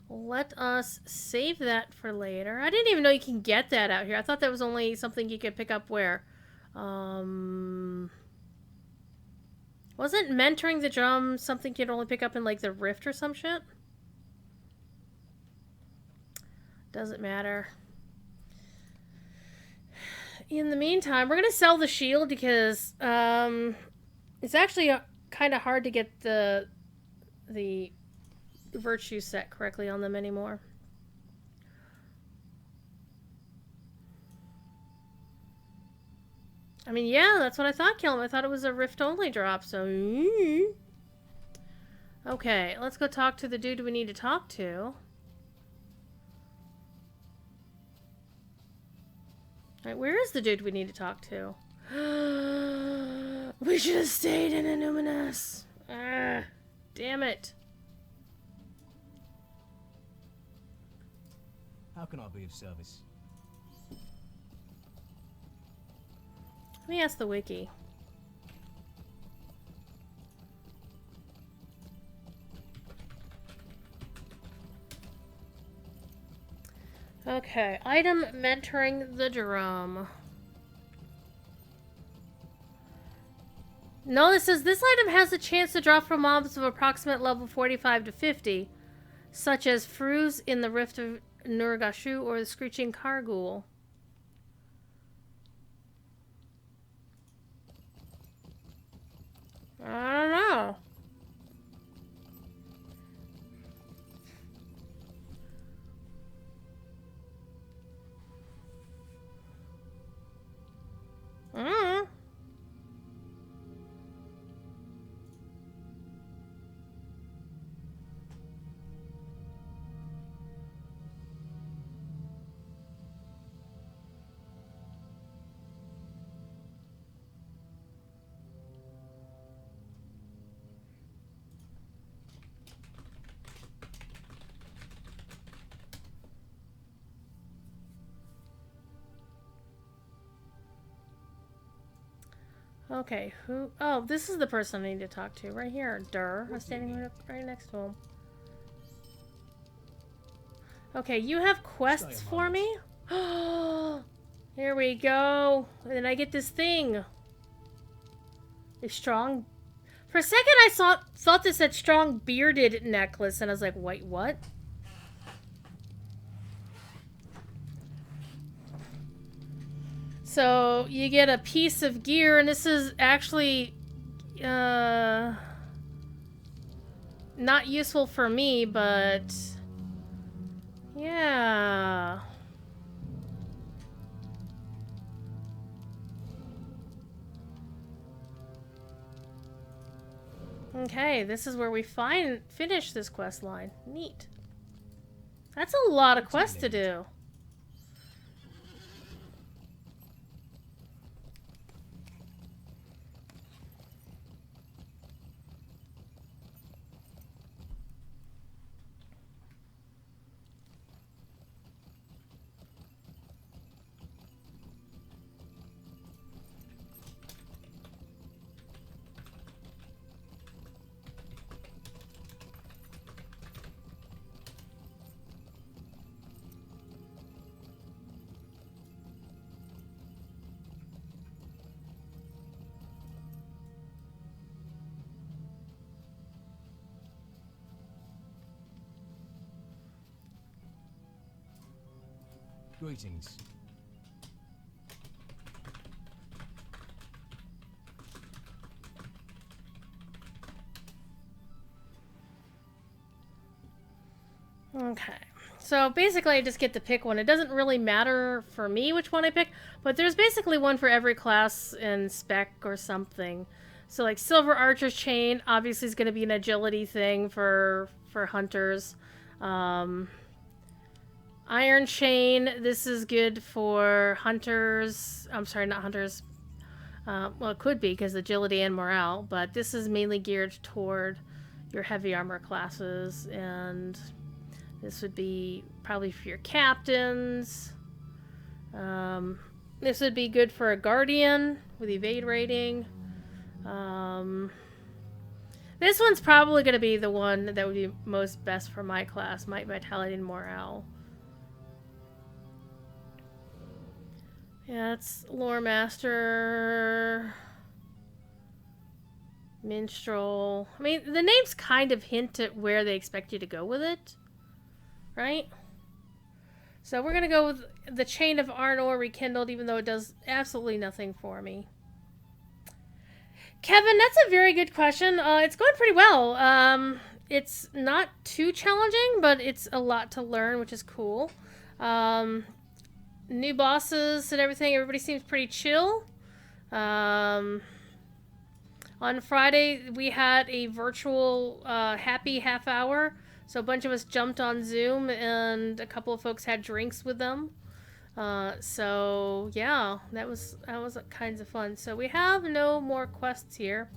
let us save that for later. I didn't even know you can get that out here. I thought that was only something you could pick up where? Wasn't mentoring the drum something you'd only pick up in, like, the Rift or some shit? Doesn't matter. In the meantime, we're gonna sell the shield because, it's actually kind of hard to get the virtue set correctly on them anymore. I mean, yeah, that's what I thought, Killam. I thought it was a Rift-only drop, so... Okay, let's go talk to the dude we need to talk to. Alright, where is the dude we need to talk to? We should have stayed in Illuminus. Damn it. How can I be of service? Let me ask the wiki. Okay, item mentoring the drum. No, this says this item has a chance to drop from mobs of approximate level 45 to 50, such as Fruz in the Rift of Nurgashu or the Screeching Kargul. I don't know. Okay, who? Oh, this is the person I need to talk to. Right here. I'm standing right next to him. Okay, you have quests for me? Here we go. And then I get this thing. A strong... For a second I thought this said strong bearded necklace, and I was like, wait, what? So, you get a piece of gear, and this is actually... not useful for me, but... Yeah... Okay, this is where we finish this quest line. Neat. That's a lot of quests to do. Greetings. Okay. So basically I just get to pick one. It doesn't really matter for me which one I pick, but there's basically one for every class and spec or something. So like Silver Archer's Chain obviously is going to be an agility thing for hunters. Iron Chain, this is good for hunters. I'm sorry, not hunters. Well, it could be because agility and morale, but this is mainly geared toward your heavy armor classes, and this would be probably for your captains. This would be good for a guardian with evade rating. This one's probably going to be the one that would be most best for my class, might, vitality, and morale. Yeah, it's Lore Master, Minstrel. I mean, the names kind of hint at where they expect you to go with it, right? So we're going to go with the Chain of Arnor Rekindled, even though it does absolutely nothing for me. Kevin, that's a very good question. It's going pretty well. It's not too challenging, but it's a lot to learn, which is cool. New bosses and everything. Everybody seems pretty chill. On Friday, we had a virtual happy half hour. So a bunch of us jumped on Zoom, and a couple of folks had drinks with them. So yeah, that was kinds of fun. So we have no more quests here.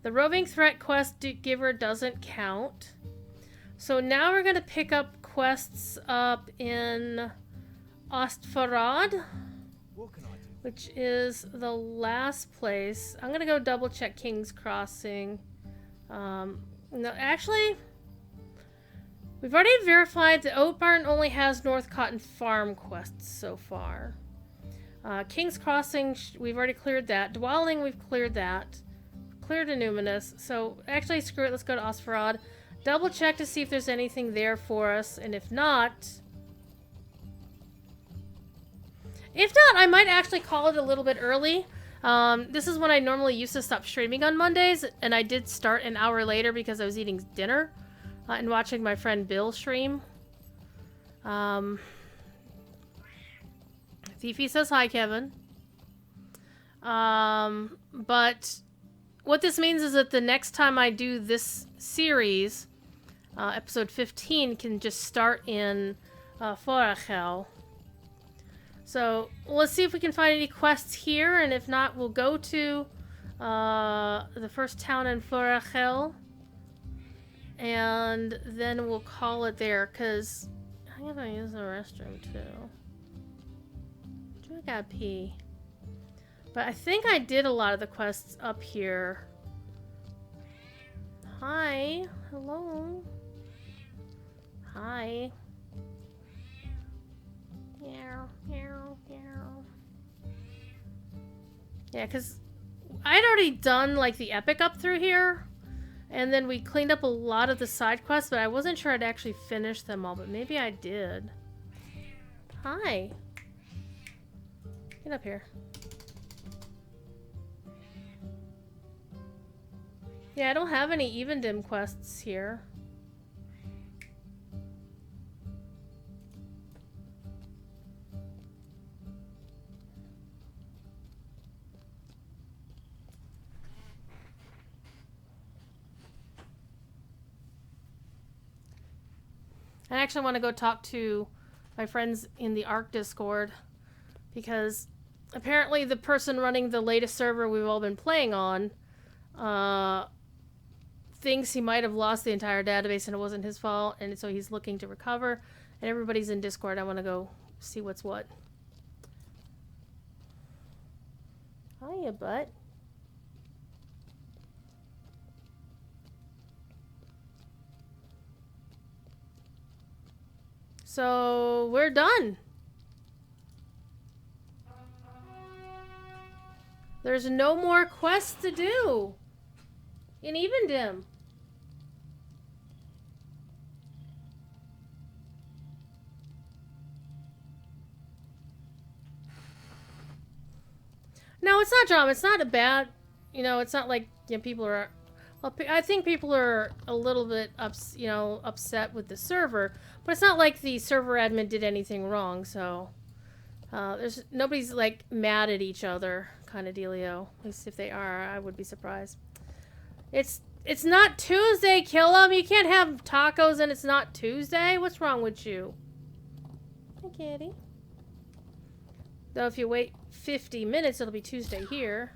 The roving threat quest giver doesn't count. So now we're gonna pick up quests up in Ostfarad, What can I do? which is the last place. I'm gonna go double check King's Crossing. No, actually, we've already verified that Oat Barn only has North Cotton Farm quests so far. King's Crossing, we've already cleared that. Dwelling, we've cleared that. Cleared Illuminous. So, actually, screw it, let's go to Ostfarad. Double check to see if there's anything there for us, and if not, I might actually call it a little bit early. This is when I normally used to stop streaming on Mondays, and I did start an hour later because I was eating dinner and watching my friend Bill stream. Fifi says hi, Kevin. But what this means is that the next time I do this series, episode 15 can just start in Forachel. So let's see if we can find any quests here, and if not, we'll go to the first town in Forachel, and then we'll call it there, because I gotta use the restroom too. I gotta pee. But I think I did a lot of the quests up here. Hi. Hello. Hi. Yeah, because I'd already done like the epic up through here, and then we cleaned up a lot of the side quests, but I wasn't sure I'd actually finish them all, but maybe I did. Hi. Get up here. Yeah, I don't have any even dim quests here. I actually want to go talk to my friends in the ARC Discord, because apparently the person running the latest server we've all been playing on thinks he might have lost the entire database and it wasn't his fault, and so he's looking to recover, and everybody's in Discord. I want to go see what's what. Hiya, butt. So we're done. There's no more quests to do in Evendim. No, it's not drama. It's not a bad, it's not like people are. Well, I think people are a little bit upset with the server, but it's not like the server admin did anything wrong. So there's nobody's like mad at each other, kind of dealio. At least if they are, I would be surprised. It's not Tuesday, kill 'em. You can't have tacos and it's not Tuesday. What's wrong with you? Hi, kitty. Though if you wait 50 minutes, it'll be Tuesday here.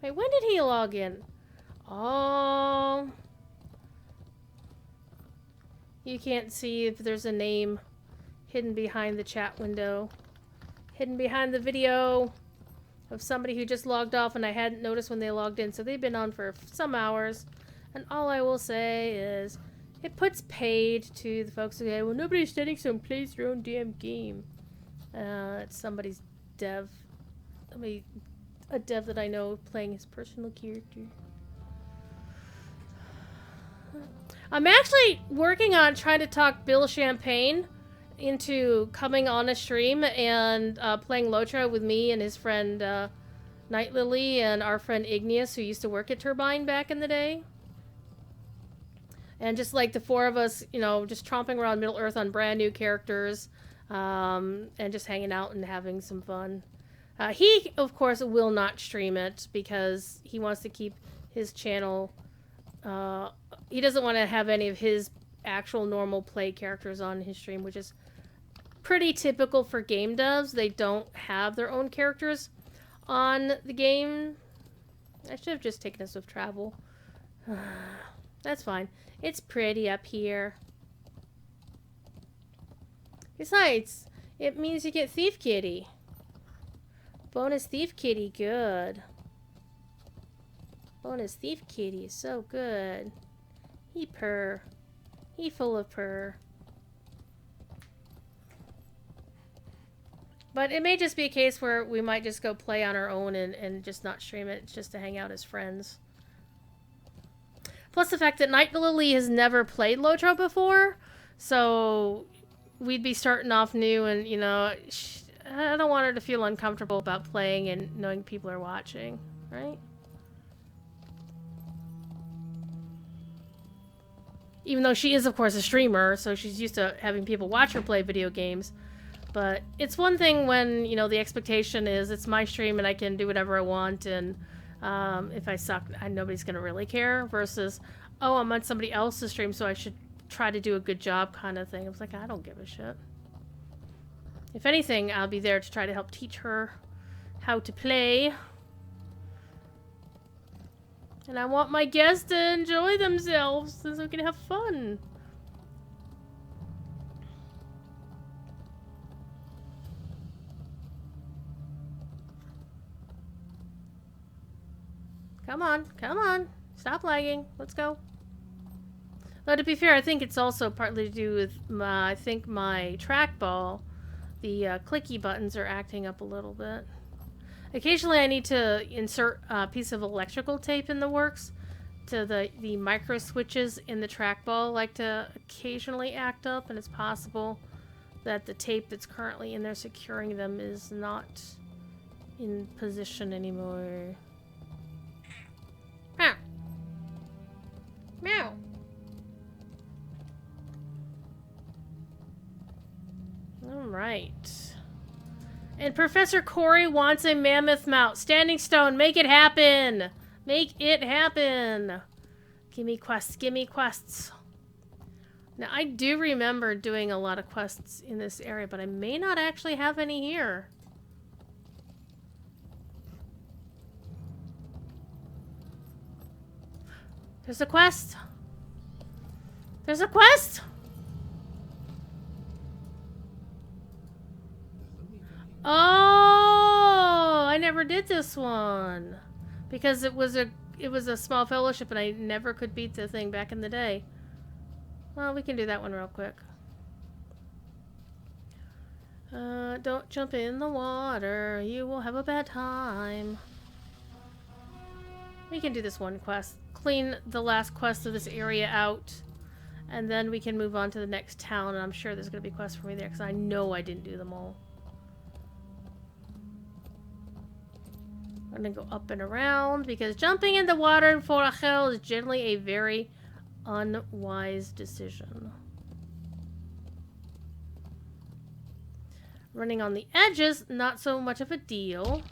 Wait, when did he log in? Oh. You can't see if there's a name hidden behind the chat window. Hidden behind the video of somebody who just logged off and I hadn't noticed when they logged in. So they've been on for some hours. And all I will say is, it puts paid to the folks who say, well, nobody's studying, so plays their own damn game. It's somebody's dev. A dev that I know playing his personal character. I'm actually working on trying to talk Bill Champagne into coming on a stream and playing Lotro with me and his friend Night Lily and our friend Igneous, who used to work at Turbine back in the day. And just like the four of us, just tromping around Middle Earth on brand new characters, and just hanging out and having some fun. He, of course, will not stream it because he wants to keep his channel. He doesn't want to have any of his actual normal play characters on his stream, which is pretty typical for game devs. They don't have their own characters on the game. I should have just taken a swift travel. That's fine. It's pretty up here. Besides, it means you get Thief Kitty. Bonus Thief Kitty, good. Bonus Thief Kitty is so good. He purr. He full of purr. But it may just be a case where we might just go play on our own and just not stream it, just to hang out as friends. Plus the fact that Night Lily has never played Lotro before, so we'd be starting off new, and I don't want her to feel uncomfortable about playing and knowing people are watching, right? Even though she is, of course, a streamer, so she's used to having people watch her play video games. But it's one thing when, the expectation is it's my stream and I can do whatever I want, and if I suck, nobody's going to really care, versus, oh, I'm on somebody else's stream, so I should try to do a good job kind of thing. I was like, I don't give a shit. If anything, I'll be there to try to help teach her how to play. And I want my guests to enjoy themselves so we can have fun. Come on, come on. Stop lagging. Let's go. Though to be fair, I think it's also partly to do with my, I think my trackball, the clicky buttons are acting up a little bit. Occasionally I need to insert a piece of electrical tape in the works. To the micro switches in the trackball like to occasionally act up, and it's possible that the tape that's currently in there securing them is not in position anymore. Meow. Meow. Alright. And Professor Corey wants a mammoth mount. Standing Stone, make it happen! Make it happen! Gimme quests, gimme quests. Now, I do remember doing a lot of quests in this area, but I may not actually have any here. There's a quest! There's a quest! Oh, I never did this one because it was a small fellowship and I never could beat the thing back in the day. Well, we can do that one real quick. Don't jump in the water. You will have a bad time. We can do this one quest. Clean the last quest of this area out. And then we can move on to the next town. And I'm sure there's going to be quests for me there because I know I didn't do them all. I'm gonna go up and around because jumping in the water in Forachel is generally a very unwise decision. Running on the edges, not so much of a deal.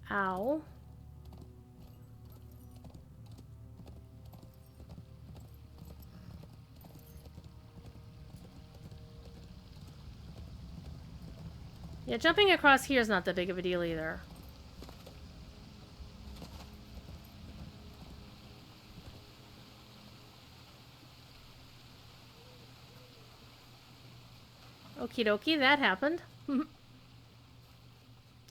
Ow. Yeah, jumping across here is not that big of a deal either. Okie dokie, that happened.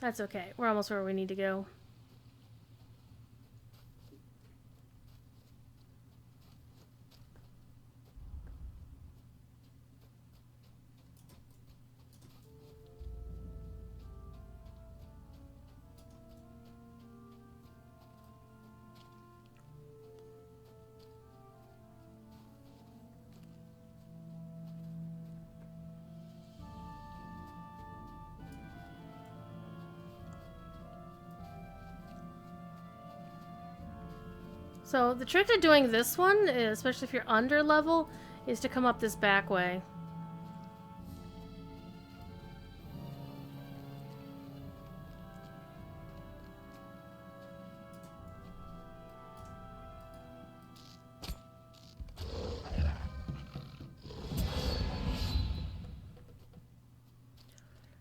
That's okay. We're almost where we need to go. So the trick to doing this one, especially if you're under level, is to come up this back way.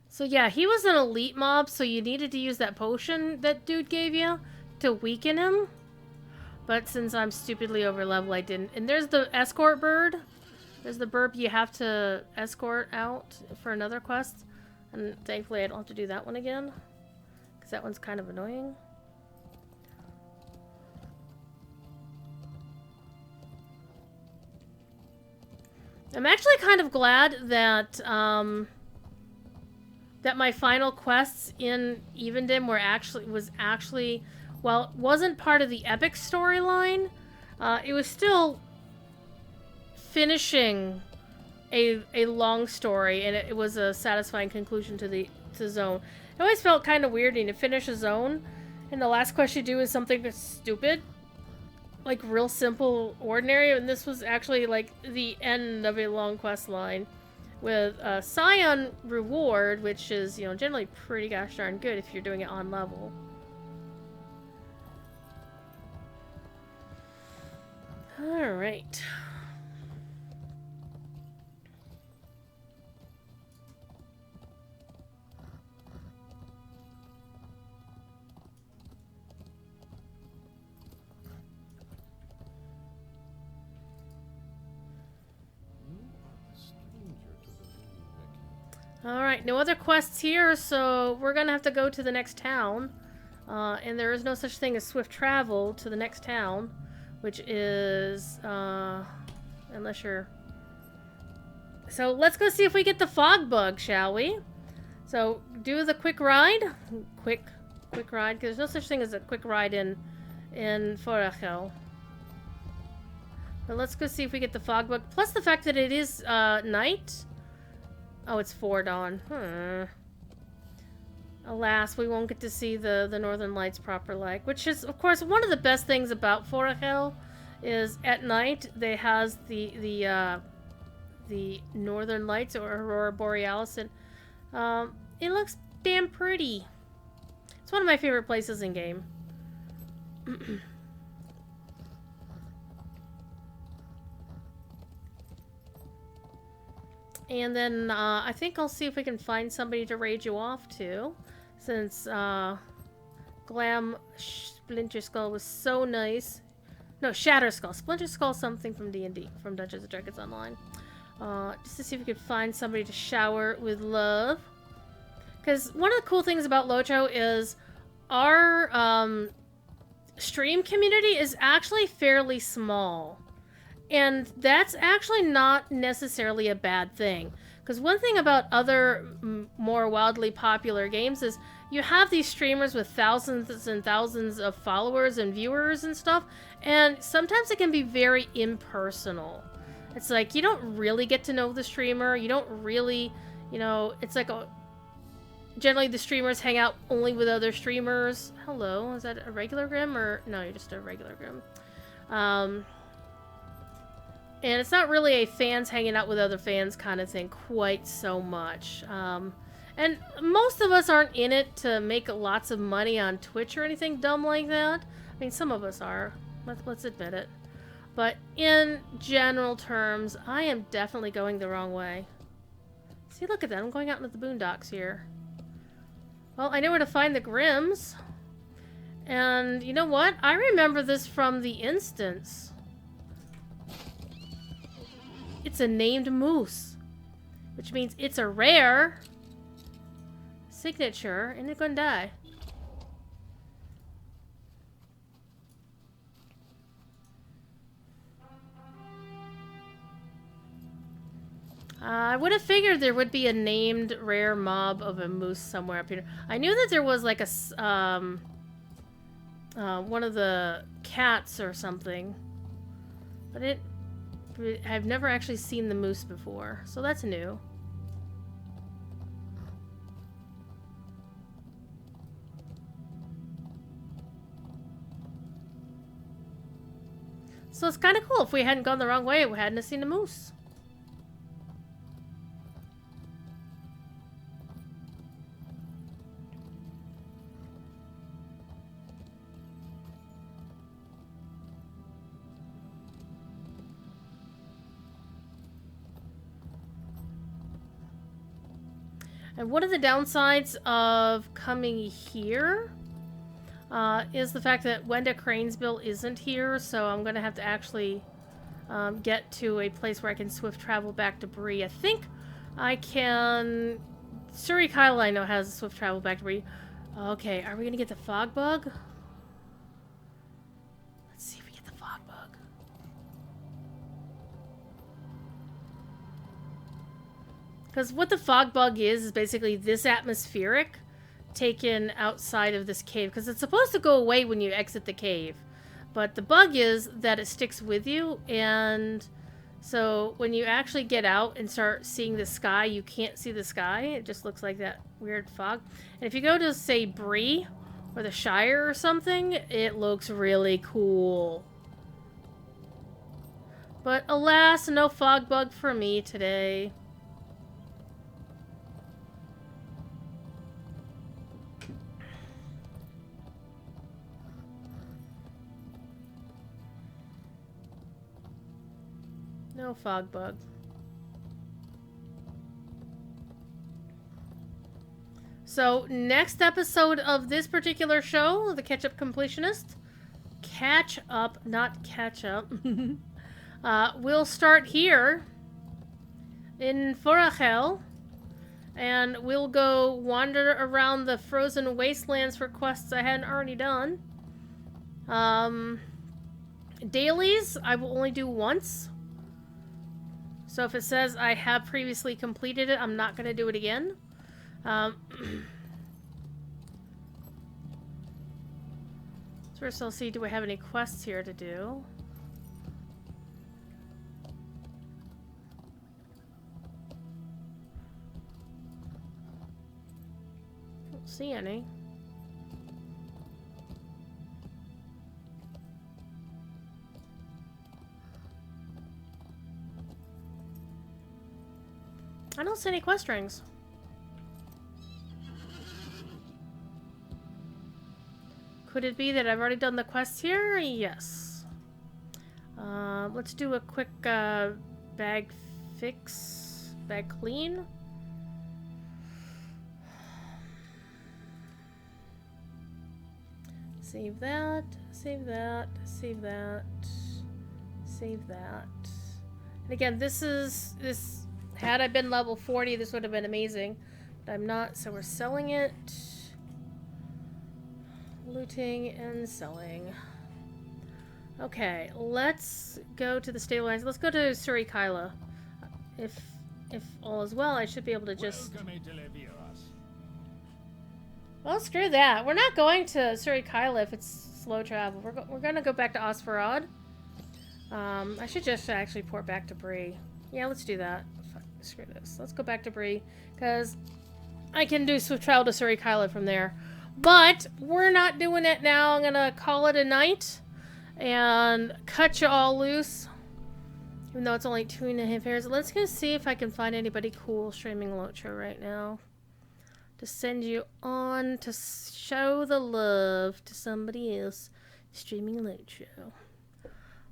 So yeah, he was an elite mob, so you needed to use that potion that dude gave you to weaken him. But since I'm stupidly over level, I didn't. And there's the escort bird. There's the burp you have to escort out for another quest. And thankfully I don't have to do that one again. Because that one's kind of annoying. I'm actually kind of glad that that my final quests in Evendim was actually while it wasn't part of the epic storyline, it was still finishing a long story, and it was a satisfying conclusion to the zone. It always felt kind of weird to finish a zone, and the last quest you do is something that's stupid, like real simple, ordinary, and this was actually like the end of a long quest line with a Scion reward, which is, you know, generally pretty gosh darn good if you're doing it on level. Alright. Alright, no other quests here, so we're gonna have to go to the next town. And there is no such thing as swift travel to the next town, which is, unless you're... So let's go see if we get the fog bug, shall we? So do the quick ride. Quick ride, because there's no such thing as a quick ride in Forachel. But let's go see if we get the fog bug. Plus the fact that it is night. Oh, it's 4 dawn. Alas, we won't get to see the Northern Lights proper like. Which is, of course, one of the best things about Forachel is at night they has the Northern Lights or Aurora Borealis, and it looks damn pretty. It's one of my favorite places in game. And then I think I'll see if we can find somebody to raid you off to, since Glam Splinter Skull was so nice. No, Shatter Skull. Splinter Skull something from D&D, from Dungeons & Dragons Online. Just to see if we could find somebody to shower with love. Because one of the cool things about Locho is our stream community is actually fairly small. And that's actually not necessarily a bad thing. Because one thing about other more wildly popular games is you have these streamers with thousands and thousands of followers and viewers and stuff. And sometimes it can be very impersonal. It's like you don't really get to know the streamer. You don't really, you know, it's like generally the streamers hang out only with other streamers. Hello, is that a regular Grim or... No, you're just a regular Grim. And it's not really a fans hanging out with other fans kind of thing quite so much. And most of us aren't in it to make lots of money on Twitch or anything dumb like that. I mean, some of us are. Let's admit it. But in general terms, I am definitely going the wrong way. See, look at that. I'm going out into the boondocks here. Well, I know where to find the Grims. And you know what? I remember this from the instance. It's a named moose, which means it's a rare signature, and it's gonna die. I would have figured there would be a named rare mob of a moose somewhere up here. I knew that there was like a one of the cats or something, but I've never actually seen the moose before, so that's new. So it's kind of cool. If we hadn't gone the wrong way, we hadn't seen the moose. And one of the downsides of coming here is the fact that Wenda Cranesbill isn't here, so I'm going to have to actually get to a place where I can swift travel back to Bree. I think I can... Suri Kyle, I know, has swift travel back to Bree. Okay, are we going to get the fog bug? Let's see if we get the fog bug. Because what the fog bug is basically this atmospheric taken outside of this cave. Because it's supposed to go away when you exit the cave. But the bug is that it sticks with you. And so when you actually get out and start seeing the sky, you can't see the sky. It just looks like that weird fog. And if you go to, say, Bree or the Shire or something, it looks really cool. But alas, no fog bug for me today. No fog bug. So, next episode of this particular show, The Catch-Up Completionist, catch up, not catch up, we'll start here in Forachel, and we'll go wander around the frozen wastelands for quests I hadn't already done. Dailies, I will only do once. So if it says I have previously completed it, I'm not going to do it again. First I'll see, do I have any quests here to do? Don't see any. I don't see any quest rings. Could it be that I've already done the quest here? Yes. Let's do a quick bag fix, bag clean. Save that, save that, save that, save that. And again, had I been level 40, this would have been amazing. But I'm not, so we're selling it. Looting and selling. Okay, let's go to the stable lines. Let's go to Suri Kyla. If all is well, I should be able to just... Well, screw that. We're not going to Suri Kyla if it's slow travel. We're gonna go back to Osfarad. I should just actually port back to Bree. Yeah, let's do that. Fuck, screw this. Let's go back to Bree, because I can do swift travel to Suri Kyla from there. But we're not doing it now. I'm gonna call it a night and cut you all loose. Even though it's only 2.5 hours. Let's go see if I can find anybody cool streaming Lotra right now. To send you on to show the love to somebody else streaming Lotra.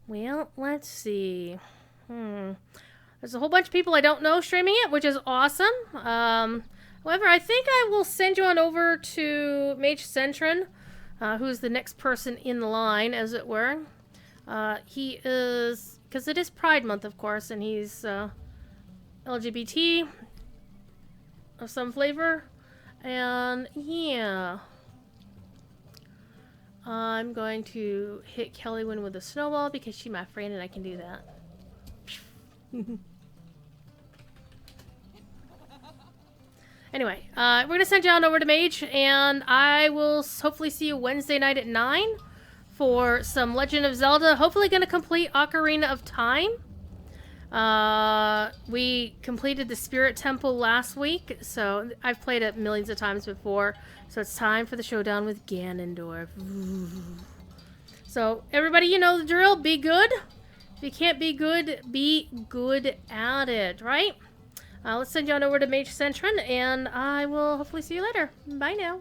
Well, let's see. There's a whole bunch of people I don't know streaming it, which is awesome. However, I think I will send you on over to Mage Centron, who's the next person in line, as it were. He is, because it is Pride Month, of course, and he's LGBT of some flavor. And yeah, I'm going to hit Kelly Wynn with a snowball because she's my friend and I can do that. Anyway, we're going to send you on over to Mage, and I will hopefully see you Wednesday night at 9 for some Legend of Zelda. Hopefully going to complete Ocarina of Time. We completed the Spirit Temple last week, so I've played it millions of times before. So it's time for the showdown with Ganondorf. So everybody, you know the drill. Be good. If you can't be good at it, right? Let's send you on over to Mage Centron, and I will hopefully see you later. Bye now.